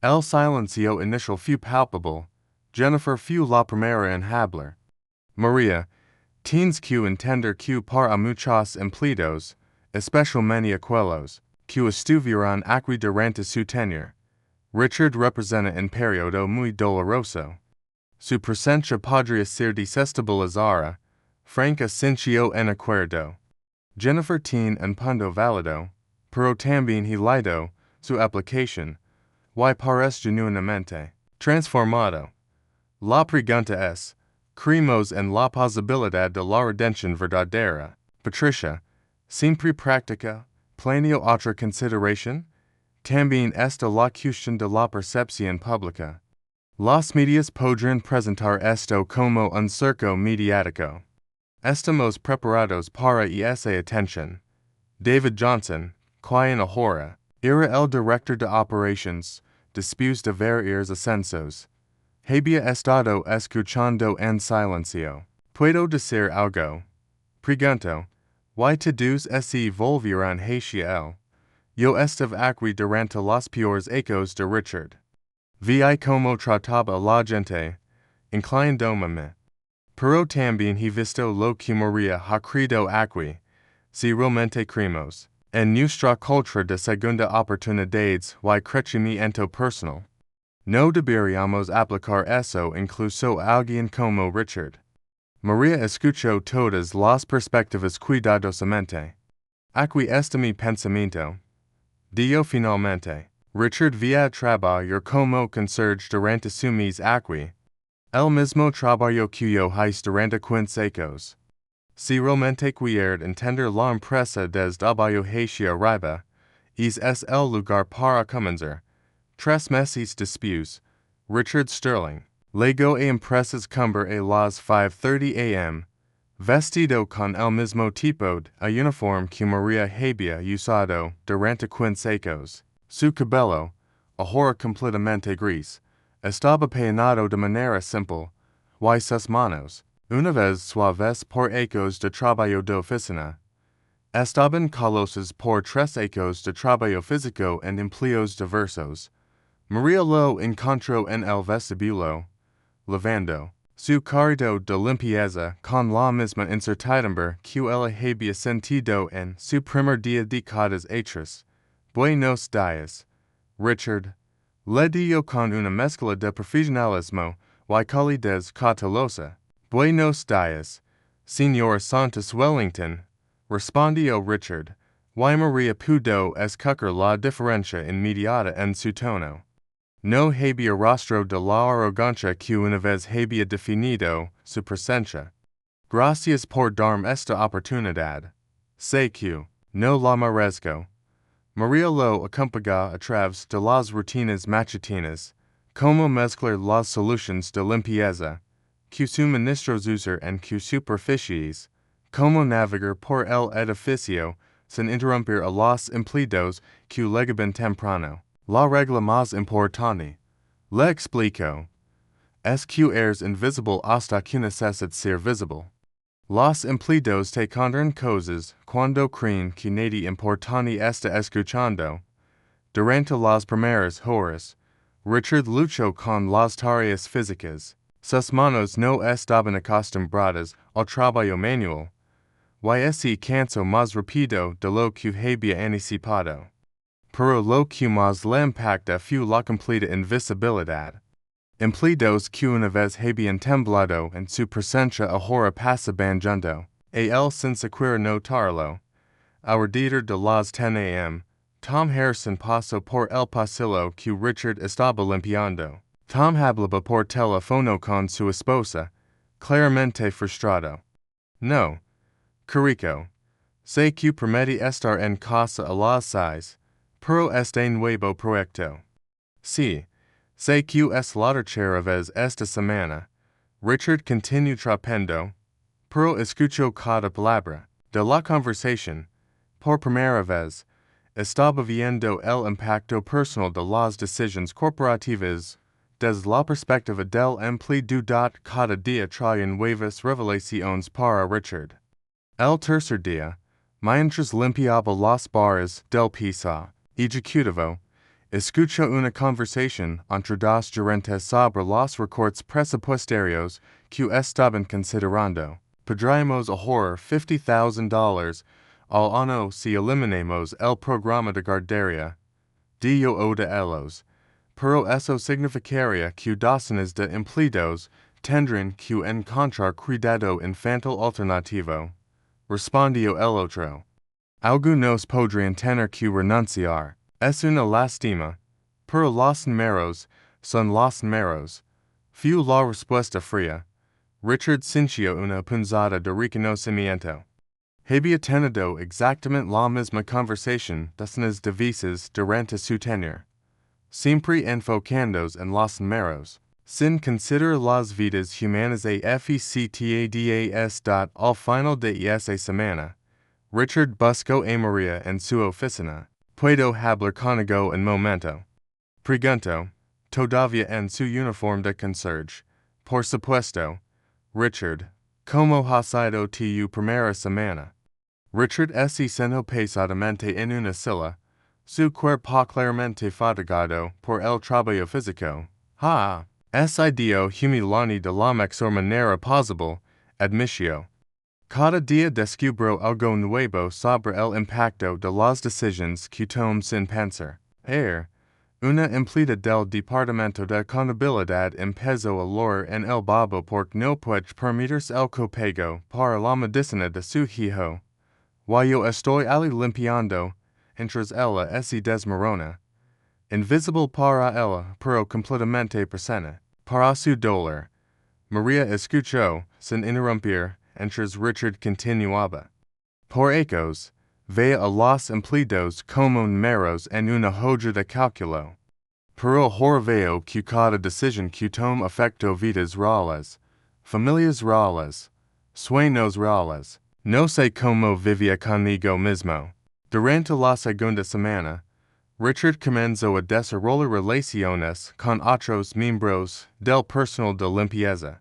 El silencio inicial fue palpable. Jennifer fue la primera en hablar. María, tienes que entender que para muchos empleados, especialmente aquellos que estuvieron aquí durante su tenure, Richard representa un periodo muy doloroso. Su presencia podría ser desestabilizadora. Frank asintió en acuerdo. Jennifer tiene un punto válido, pero también hilado su aplicación, y parece genuinamente transformado. La pregunta es, ¿creemos en la posibilidad de la redención verdadera? Patricia, ¿siempre practica, planeo otra consideración? También está la cuestión de la percepción pública. Los medios podrán presentar esto como un circo mediático. Estamos preparados para esa atención. David Johnson, quien ahora era el director de operations, después de varios ascensos, había estado escuchando en silencio. ¿Puedo decir algo? Pregunto. ¿Y todos se volvieron hacia él? Yo estaba aquí durante los peores ecos de Richard. Vi como trataba la gente, inclinándome. Pero también he visto lo que María ha creído aquí. Si realmente creemos en nuestra cultura de segunda oportunidades y crecimiento personal, no deberíamos aplicar eso incluso a alguien como Richard. María escuchó todas las perspectivas cuidadosamente. Aquí está mi pensamiento. Dio finalmente. Richard vía trabajar como conserje durante su mes aquí. El mismo trabajo que yo hice durante 15 ecos. Si realmente quiere entender la empresa desde abajo hacia arriba, es el lugar para comenzar. 3 meses después, Richard Sterling llegó a empresas cumbre a las 5:30 am, vestido con el mismo tipo de uniforme que María había usado durante 15 ecos. Su cabello, ahora completamente gris, estaba peinado de manera simple, y sus manos, una vez suaves por ecos de trabajo de oficina, estaban calosas por 3 ecos de trabajo físico en empleos diversos. María lo encontró en el vestibulo, lavando su carrito de limpieza con la misma incertidumbre que él había sentido en su primer día de cadas atrás. Buenos días, Richard. Le dijo con una mezcla de profesionalismo y calidez cautelosa. Buenos días, Señor Santos Wellington, respondió Richard, y María pudo escuchar la diferencia inmediata en su tono. No había rastro de la arrogancia que una vez había definido su presencia. Gracias por darme esta oportunidad. Sé que no la merezco. María lo acompañó a través de las rutinas matutinas, como mezclar las soluciones de limpieza, que suministros usar en que superficies, como navegar por el edificio sin interrumpir a los empleados que llegaban temprano. La regla más importante, le explico, es que eres invisible hasta que necesitas ser visible. Los empleados te contarán cosas cuando creen que nadie importante está escuchando. Durante las primeras horas, Richard luchó con las tareas físicas. Sus manos no estaban acostumbradas al trabajo manual, y ese canso más rápido de lo que había anticipado. Pero lo que más le impacta fue la completa invisibilidad. Empleados que una vez habían temblado en su presencia ahora pasaban junto a él sin siquiera notarlo. Alrededor de las 10 am, Tom Harrison paso por el pasillo que Richard estaba limpiando. Tom hablaba por teléfono con su esposa, claramente frustrado. No, Carico. Sé que prometí estar en casa a las 6, pero este nuevo proyecto. Sí, sé que es la tercera vez esta semana. Richard continuó trapendo, pero escuchó cada palabra de la conversación. Por primera vez, estaba viendo el impacto personal de las decisiones corporativas desde la perspectiva del empleado. Cada día trae nuevas revelaciones para Richard. El tercer día, mientras limpiaba las barras del piso ejecutivo, escuchó una conversación entre dos gerentes sobre los recortes presupuestarios que estaban considerando. Podríamos ahorrar $50,000 al año si eliminamos el programa de guardería de ellos, pero eso significaría que docenas de empleados tendrán que encontrar cuidado infantil alternativo. Respondió el otro. Algunos podrían tener que renunciar. Es una lástima, pero los números son los números. Fue la respuesta fría. Richard sintió una punzada de reconocimiento. Había tenido exactamente la misma conversación decenas de veces durante su tenure, siempre enfocándose en los números, sin considerar las vidas humanas afectadas. Al final de esa semana, Richard buscó a María en su oficina. ¿Puedo hablar contigo un momento? Preguntó, todavía en su uniforme de conserje. Por supuesto, Richard. ¿Cómo ha sido tu primera semana? Richard se sentó pesadamente en una silla, su cuerpo claramente fatigado por el trabajo físico. Sido humilante de la mejor manera posible, admitió. Cada día descubro algo nuevo sobre el impacto de las decisiones que tomo sin pensar. Una empleada del departamento de contabilidad empezó a llorar en el babo porque no puede permitirse el copago para la medicina de su hijo. Yo estoy ali limpiando, mientras ella se desmorona. Invisible para ella, pero completamente presente. Para su dolor, María escuchó, sin interrumpir, mientras Richard continuaba. Por ecos, veía a los empleados como números en una hoja de cálculo. Pero ahora veo que cada decisión que tomo afectó vidas reales, familias reales, sueños reales. No sé cómo vivía conmigo mismo. Durante la segunda semana, Richard comenzó a desarrollar relaciones con otros miembros del personal de limpieza.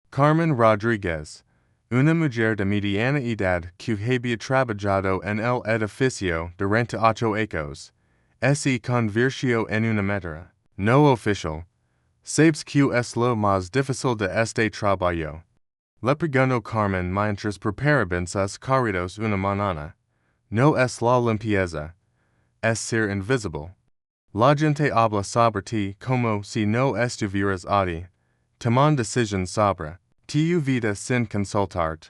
Carmen Rodríguez, una mujer de mediana edad que había trabajado en el edificio durante 8 años, se convirtió en una maestra no oficial. ¿Sabes que es lo más difícil de este trabajo? Le preguntó Carmen mientras preparaban sus corridos una mañana. No es la limpieza, es ser invisible. La gente habla sobre ti como si no estuvieras allí. Toman decisiones sobre tu vida sin consultarte.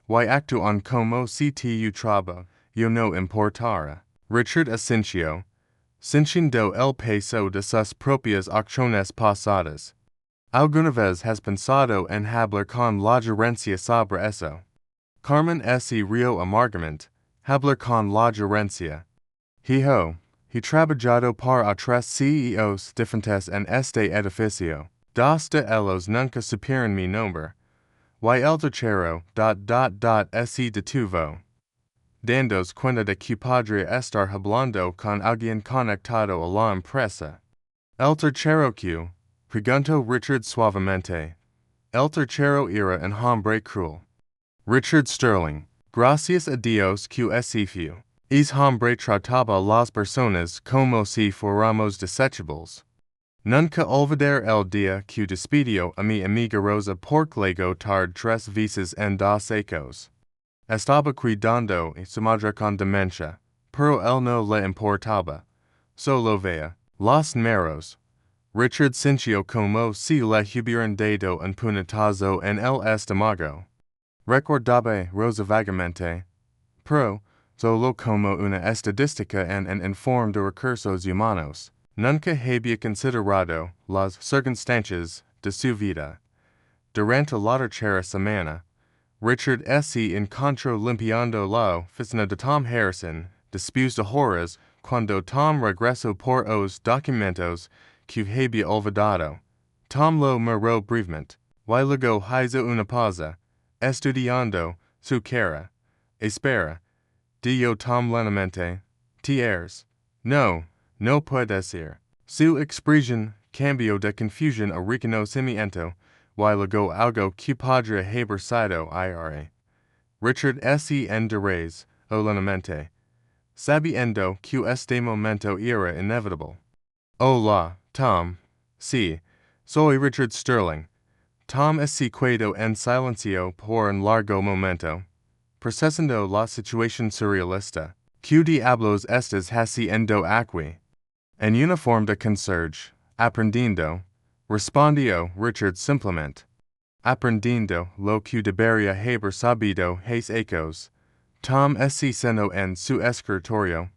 Actúan como si tu trabajo no importara. Richard asintió, sintiendo el peso de sus propias acciones pasadas. ¿Alguna vez has pensado en hablar con la gerencia sobre eso? Carmen se rió amargamente. Hablar con la gerencia. He trabajado para otros CEOs diferentes en este edificio. Dos de ellos nunca supieron mi nombre. El tercero, se detuvo. Dándose cuenta de que podría estar hablando con alguien conectado a la empresa. El tercero que, preguntó Richard suavemente. El tercero era un hombre cruel. Richard Sterling, gracias a Dios que ese fue. Es hombre trataba a las personas como si fuéramos desechables. Nunca olvidar el día que despidió a mi amiga Rosa porque llegó tarde 3 veces en 2 años. Estaba cuidando a su madre con demencia, pero él no le importaba. Solo veía los números. Richard sintió como si le hubieran dado un puñetazo en el estómago. Recordaba Rosa vagamente, pero solo como una estadística en informe de recursos humanos. Nunca había considerado las circunstancias de su vida. Durante la tercera semana, Richard se encontró limpiando la oficina de Tom Harrison, después de horas, cuando Tom regresó por os documentos que había olvidado. Tom lo miró brevemente, y luego hizo una pausa, estudiando su cara. Espera, dijo Tom lentamente, ¿tienes? No, no puede ser. Su expresión cambió de confusión a reconocimiento, y luego algo que podría haber sido ira. Richard se enderez, lentamente, sabiendo que este momento era inevitable. Hola, Tom. Sí, soy Richard Sterling. Tom se quedó en silencio por un largo momento, procesando la situación surrealista. ¿Qué diablos estás haciendo aquí? En uniforme de conserje, aprendiendo, respondió Richard simplemente. Aprendiendo lo que debería haber sabido hace ecos. Tom se sentó en su escritorio,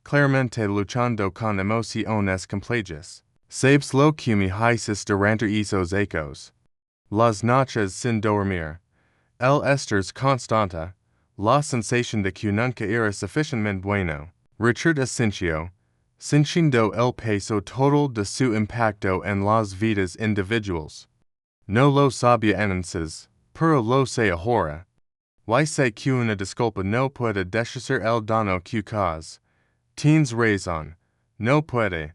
claramente luchando con emociones complejas. Sabes lo que me haces durante esos ecos. Las noches sin dormir. El estrés constante. La sensación de que nunca era suficientemente bueno. Richard asintió, sintiendo el peso total de su impacto en las vidas individuales. No lo sabía entonces, pero lo sé ahora. Y sé que una disculpa no puede deshacer el daño que causa. Tienes razón, no puede.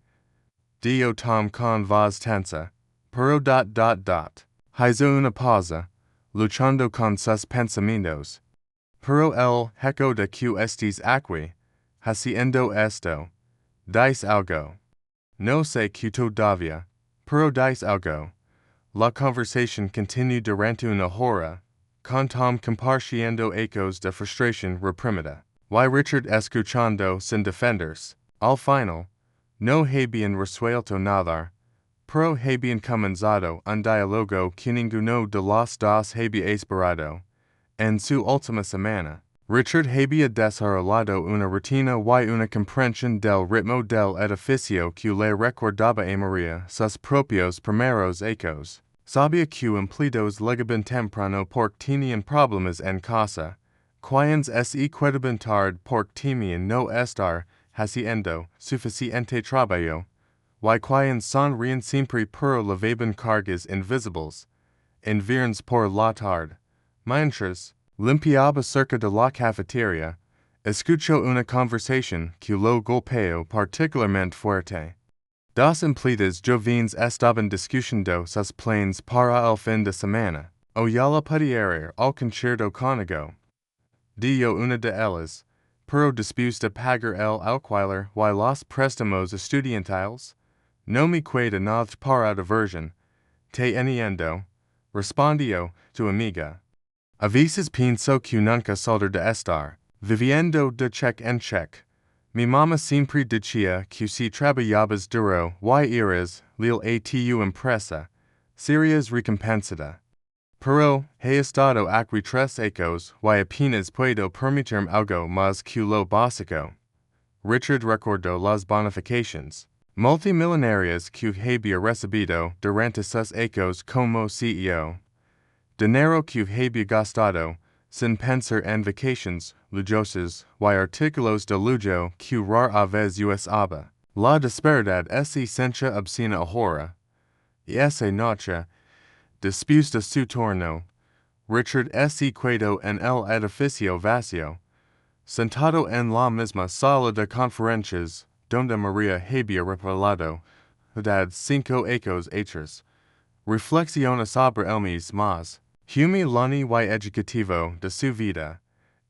Dijo Tom con voz tensa, pero hizo una pausa, luchando con sus pensamientos. Pero el hecho de que estés aquí, haciendo esto, dice algo. No sé que todavía, pero dice algo. La conversación continuó durante una hora, con Tom compartiendo ecos de frustración reprimida, y Richard escuchando sin defenderse. Al final, no habían resuelto nada, pero habían comenzado un diálogo que ninguno de los dos había esperado. En su última semana, Richard había desarrollado una rutina y una comprensión del ritmo del edificio que le recordaba a María sus propios primeros ecos. Sabía que empleados llegaban temprano porque tenían problemas en casa, quienes se quedaban tarde porque temían no estar haciendo suficiente trabajo, y quienes sonrían siempre pero levaban cargas invisibles, en viernes por la tarde. Mientras limpiaba cerca de la cafetería, escuchó una conversación que lo golpeó particularmente fuerte. Dos empleadas jóvenes estaban discutiendo sus planes para el fin de semana. Oyala pudiera al concierto conmigo. Dijo una de ellas, pero después de pagar el alquiler y los préstamos estudiantiles, no me queda nada para diversion. Te entiendo, respondió tu amiga. A veces pienso que nunca saldré de estar viviendo de cheque en cheque. Mi mamá siempre decía que si trabajabas duro y eras leal a tu empresa, serías recompensada. Pero he estado aquí 3 ecos y apenas puedo permitirme algo más que lo básico. Richard recordó las bonificaciones multimillonarias que había recibido durante sus ecos como CEO. Dinero que había gastado, sin pensar en vacaciones lujosas y artículos de lujo que rara vez usaba. La disparidad es esencia obscena ahora. Y esa noche, después de su turno, Richard se quedó en el edificio vacío, sentado en la misma sala de conferencias donde María había reparado, dad 5 ecos hechos. Reflexiones sobre el más humilde y educativo de su vida.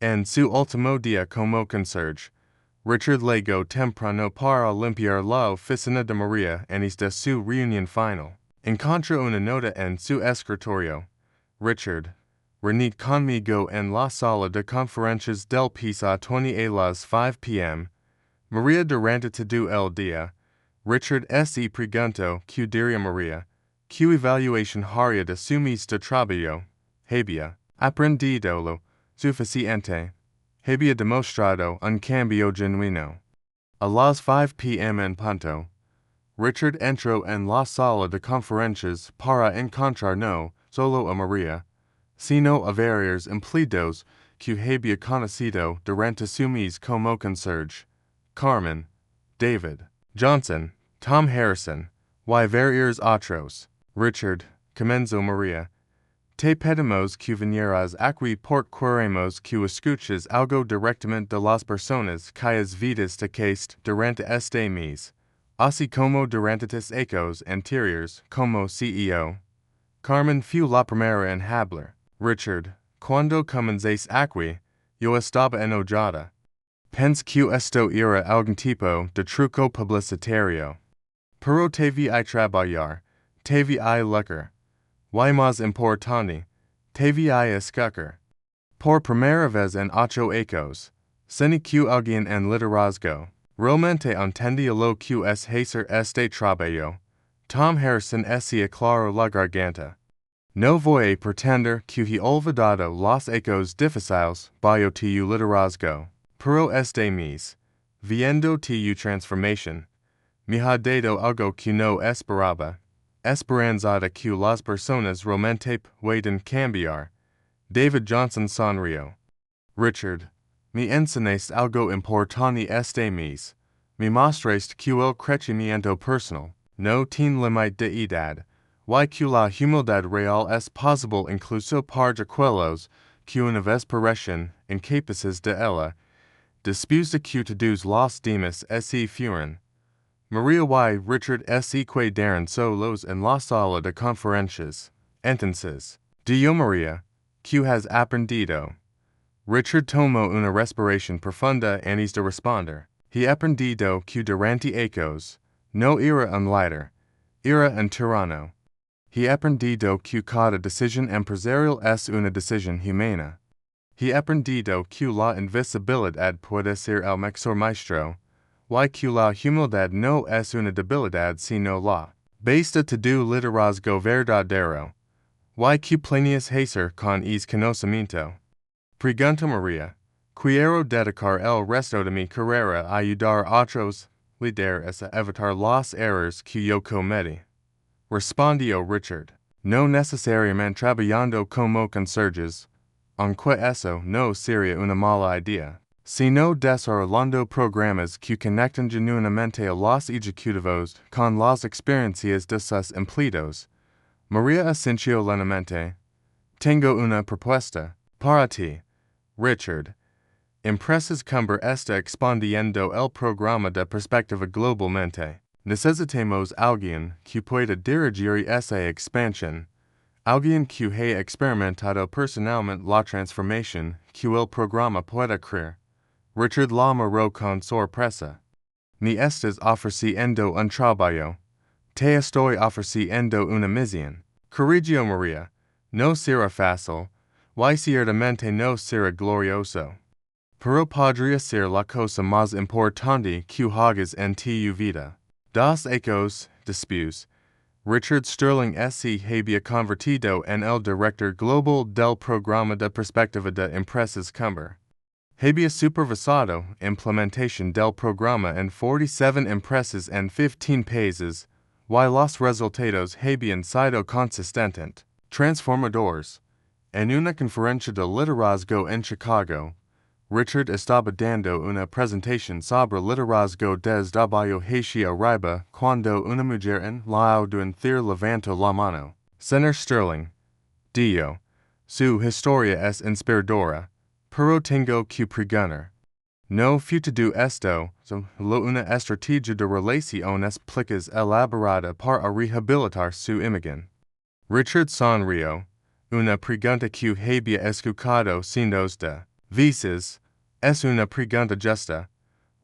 En su último día como conserje, Richard llegó temprano para limpiar la oficina de María antes de su reunión final. Encontró una nota en su escritorio. Richard, reunid conmigo en la sala de conferencias del piso 20 a las 5 p.m. María durante todo el día. Richard se preguntó qué diría María. ¿Qué evaluación haría de su mes de trabajo? Había aprendido lo suficiente. había demostrado un cambio genuino. A las 5 p.m. en punto, Richard entró en la sala de conferencias para encontrar no solo a María, sino a varios empleados que había conocido durante su mes como conserje, Carmen, David, Johnson, Tom Harrison, y varios otros. Richard, comenzó María, te pedimos que vinieras aquí porque queremos que escuches algo directamente de las personas que has visto durante este mes, así como durante tus ecos anteriores como CEO. Carmen fue la primera en hablar. Richard, cuando comenzáis aquí, yo estaba enojada. Pensé que esto era algún tipo de truco publicitario. Pero te vi trabalhar, te vi lucrar. Y más importante, te vi escuchar. Por primera vez en 8 ecos, sentí que alguien en liderazgo realmente entendía lo que es hacer este trabajo. Tom Harrison se aclaró la garganta. No voy a pretender que he olvidado los ecos difíciles bajo tu liderazgo, pero este mes, viendo tu transformación, me ha dado algo que no esperaba. Esperanzada que las personas realmente pueden cambiar. David Johnson sonrió. Richard, me enseñaste algo importante este mes. Me mostraste que el crecimiento personal no tiene límite de edad, y que la humildad real es posible incluso para aquellos que una vez parecen incapaces de ella. Después de que todos los demás se fueron, María y Richard se quedaron solos en la sala de conferencias. Entonces, yo María, ¿qué has aprendido? Richard tomó una respiración profunda antes de responder. He aprendido que durante ecos, no era un líder, era un tirano. He aprendido que cada decisión empresarial es una decisión humana. He aprendido que la invisibilidad puede ser el mejor maestro, y que la humildad no es una debilidad sino la base de tu liderazgo verdadero, y que planeas hacer con ese conocimiento. Pregunta María, quiero dedicar el resto de mi carrera a ayudar a otros líderes a evitar los errores que yo cometí. Respondió Richard, no necesariamente trabajando como conserjes, aunque eso no sería una mala idea, sino desarrollando programas que conectan genuinamente a los ejecutivos con las experiencias de sus empleados. María asintió lentamente. Tengo una propuesta para ti, Richard. Empresas como esta expandiendo el programa de perspectiva globalmente. Necesitamos alguien que pueda dirigir esa expansión. Alguien que haya experimentado personalmente la transformación que el programa pueda crear. Richard la miró con sorpresa. Me estás ofreciendo un trabajo. Te estoy ofreciendo una misión. Corrigió María. No será fácil, y ciertamente no será glorioso. Pero podría ser la cosa más importante que hagas en tu vida. Dos ecos después, Richard Sterling se había convertido en el director global del programa de perspectiva de empresas Cumber. Había supervisado implementación del programa en 47 empresas en 15 países, y los resultados habían sido consistentes, transformadores. En una conferencia de liderazgo en Chicago, Richard estaba dando una presentación sobre liderazgo desde abajo hacia arriba cuando una mujer en la audiencia levantó la mano. Señor Sterling, dijo, su historia es inspiradora, pero tengo que preguntar. No fue todo esto solo una estrategia de relaciones públicas elaborada para rehabilitar su imagen. Richard sonrió. Una pregunta que había escuchado cientos de veces, es una pregunta justa.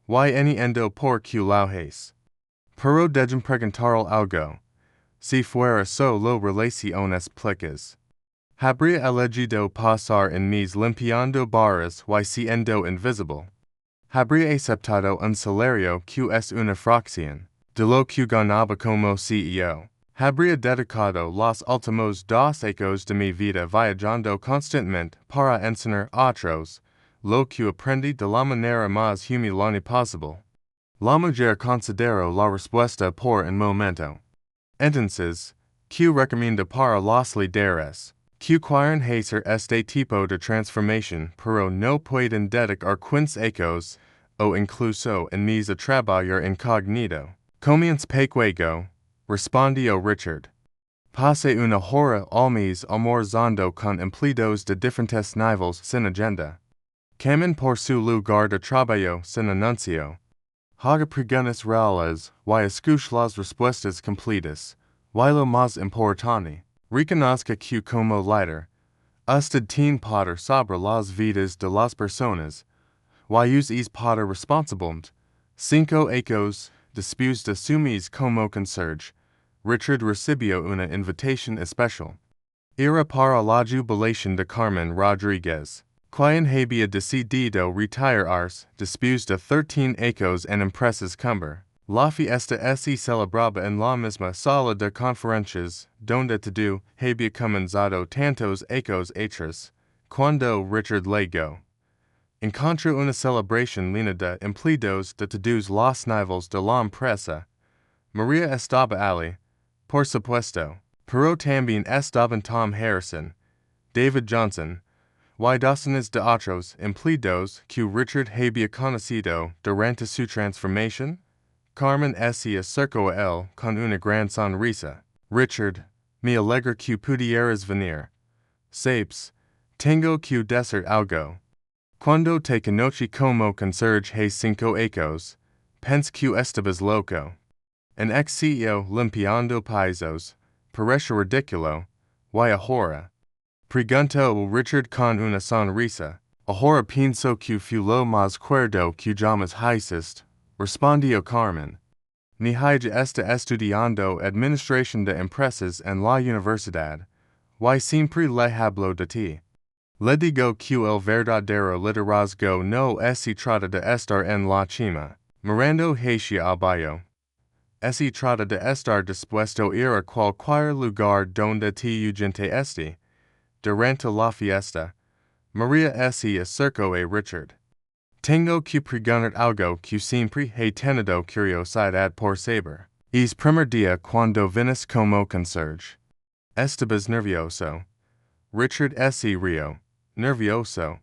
Y entiendo por qué lo haces. Pero deben preguntar algo. Si fuera solo relaciones públicas, habría elegido pasar en mes limpiando barras y siendo invisible. Habría aceptado un salario que es una fracción de lo que ganaba como CEO. Habría dedicado los últimos 2 ecos de mi vida viajando constantemente para enseñar a otros lo que aprendí de la manera más humilde posible. La mujer considero la respuesta por un momento. Entonces, que recomienda para los líderes, que quieren hacer este tipo de transformación pero no pueden dedicar 15 ecos, o incluso en mis a trabajar incognito. Comienza pequego, respondió Richard. Pase una hora al mes almorzando con empleados de diferentes niveles sin agenda. Camin por su lugar de trabajo sin anuncio. Haga preguntas reales, y escuche las respuestas completas. Y lo más importante, reconozca que como líder, usted tiene poder sobre las vidas de las personas, y es poder responsable. 5 ecos, después de su mes como conserje, Richard recibió una invitación especial. Era para la jubilación de Carmen Rodríguez, quien había decidido retirarse después de 13 ecos en empresas cumbre. La fiesta se celebraba en la misma sala de conferencias donde todo había comenzado tantos ecos atrás, cuando Richard llegó. Encontró una celebración llena de empleados de todos los niveles de la empresa. María estaba allí, por supuesto, pero también estaban Tom Harrison, David Johnson, y docenas de otros empleados que Richard había conocido durante su transformación. Carmen se acercó a él con una gran sonrisa. Richard, me alegra que pudieras venir. Sabes, tengo que decir algo. Cuando te conocí como conserje hace 5 ecos, pensé que estabas loco. En exilio limpiando pisos, parece ridículo, y ahora. Preguntó Richard con una sonrisa. Ahora pienso que fue lo más cuerdo que jamás hiciste, respondió Carmen. Ni ya está estudiando administración de empresas en la universidad, y siempre le hablo de ti. Le digo que el verdadero liderazgo no se trata de estar en la cima, mirando hacia abajo. Se trata de estar dispuesto a ir a cualquier lugar donde te gente esté. Durante la fiesta, María se acercó a Richard. Tengo que preguntar algo que siempre he tenido curiosidad por saber. Es primer día cuando vienes como conserje. Estabas nervioso. Richard se rió. Nervioso.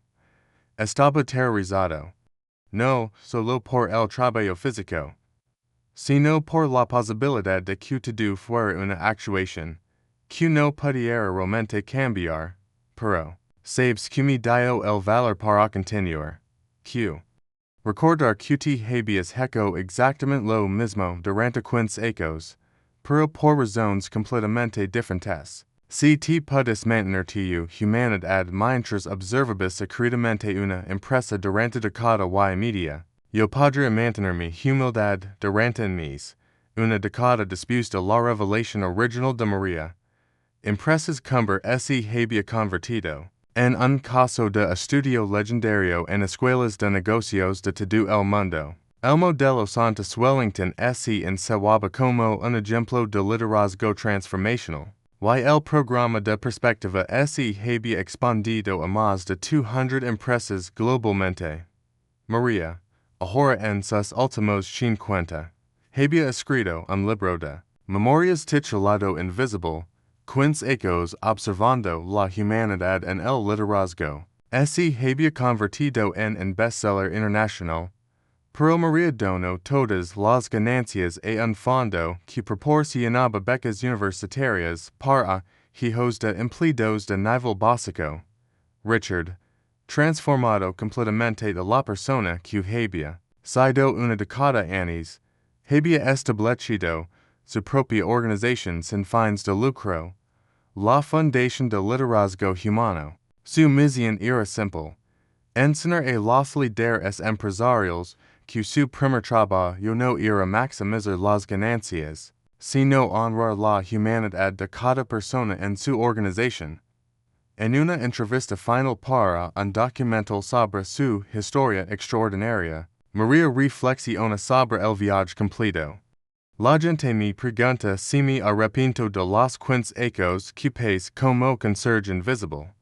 Estaba aterrorizado. No, solo por el trabajo físico, sino por la posibilidad de que todo fuera una actuación, que no pudiera realmente cambiar, pero, sabes que me dio el valor para continuar, que recordar que te habías hecho exactamente lo mismo durante 15 ecos, pero por razones completamente diferentes. Si te puedes mantener tu humanidad mientras observabas secretamente una empresa durante década y media, yo podría mantener mi humildad durante un mes, una década después de la revelación original de María. Empresas cumbre se había convertido en un caso de estudio legendario en escuelas de negocios de todo el mundo. El modelo Santos Wellington se enseñaba como un ejemplo de liderazgo transformacional. Y el programa de perspectiva se había expandido a más de 200 empresas globalmente. María, ahora en sus últimos 50, había escrito un libro de memorias titulado Invisible, 15 ecos observando la humanidad en el liderazgo. Se había convertido en un bestseller internacional. Pero María donó todas las ganancias a un fondo que proporcionaba becas universitarias para hijos de empleados de nivel básico. Richard, transformado completamente de la persona que había sido una década antes, había establecido su propia organización sin fines de lucro, la Fundación de Liderazgo Humano. Su misión era simple: enseñar a los líderes empresariales que su primer trabajo no era maximizar las ganancias, sino honrar la humanidad de cada persona en su organización. En una entrevista final para un documental sobre su historia extraordinaria, María reflexiona sobre el viaje completo. La gente me pregunta si me arrepiento de los 15 ecos que pasé como conserje invisible.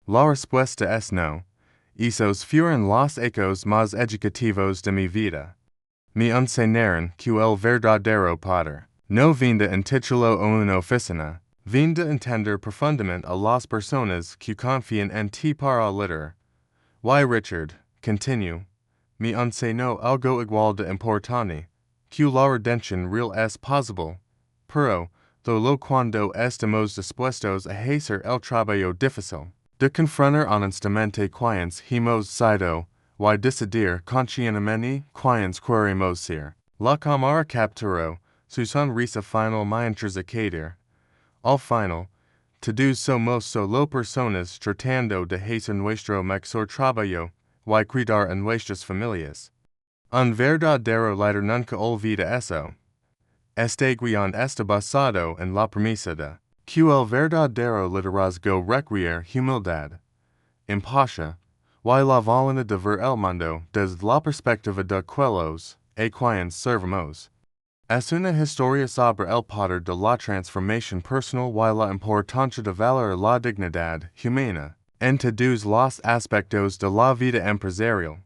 La respuesta es no. Esos fueron los ecos más educativos de mi vida. Me enseñaron que el verdadero poder no viene en título o una oficina, viene de entender profundamente a las personas que confían en ti para liderar. Y Richard, continue, me enseñó algo igual de importante, que la redención real es posible, pero, lo cuando estamos dispuestos a hacer el trabajo difícil, de confrontar honestamente quienes hemos sido, y decidir conscientemente quienes queremos ser. La cámara capturó su sonrisa final mientras a caer. Al final, todos somos solo personas tratando de hacer nuestro mejor trabajo, y cuidar en nuestras familias. Un verdadero líder nunca olvida eso. Este guion está basado en la premisa de que el verdadero liderazgo requiere humildad, empatia, y la voluntad de ver el mundo desde la perspectiva de aquellos a quienes servamos. Es una historia sobre el poder de la transformación personal y la importancia de valorar la dignidad humana en todos los aspectos de la vida empresarial.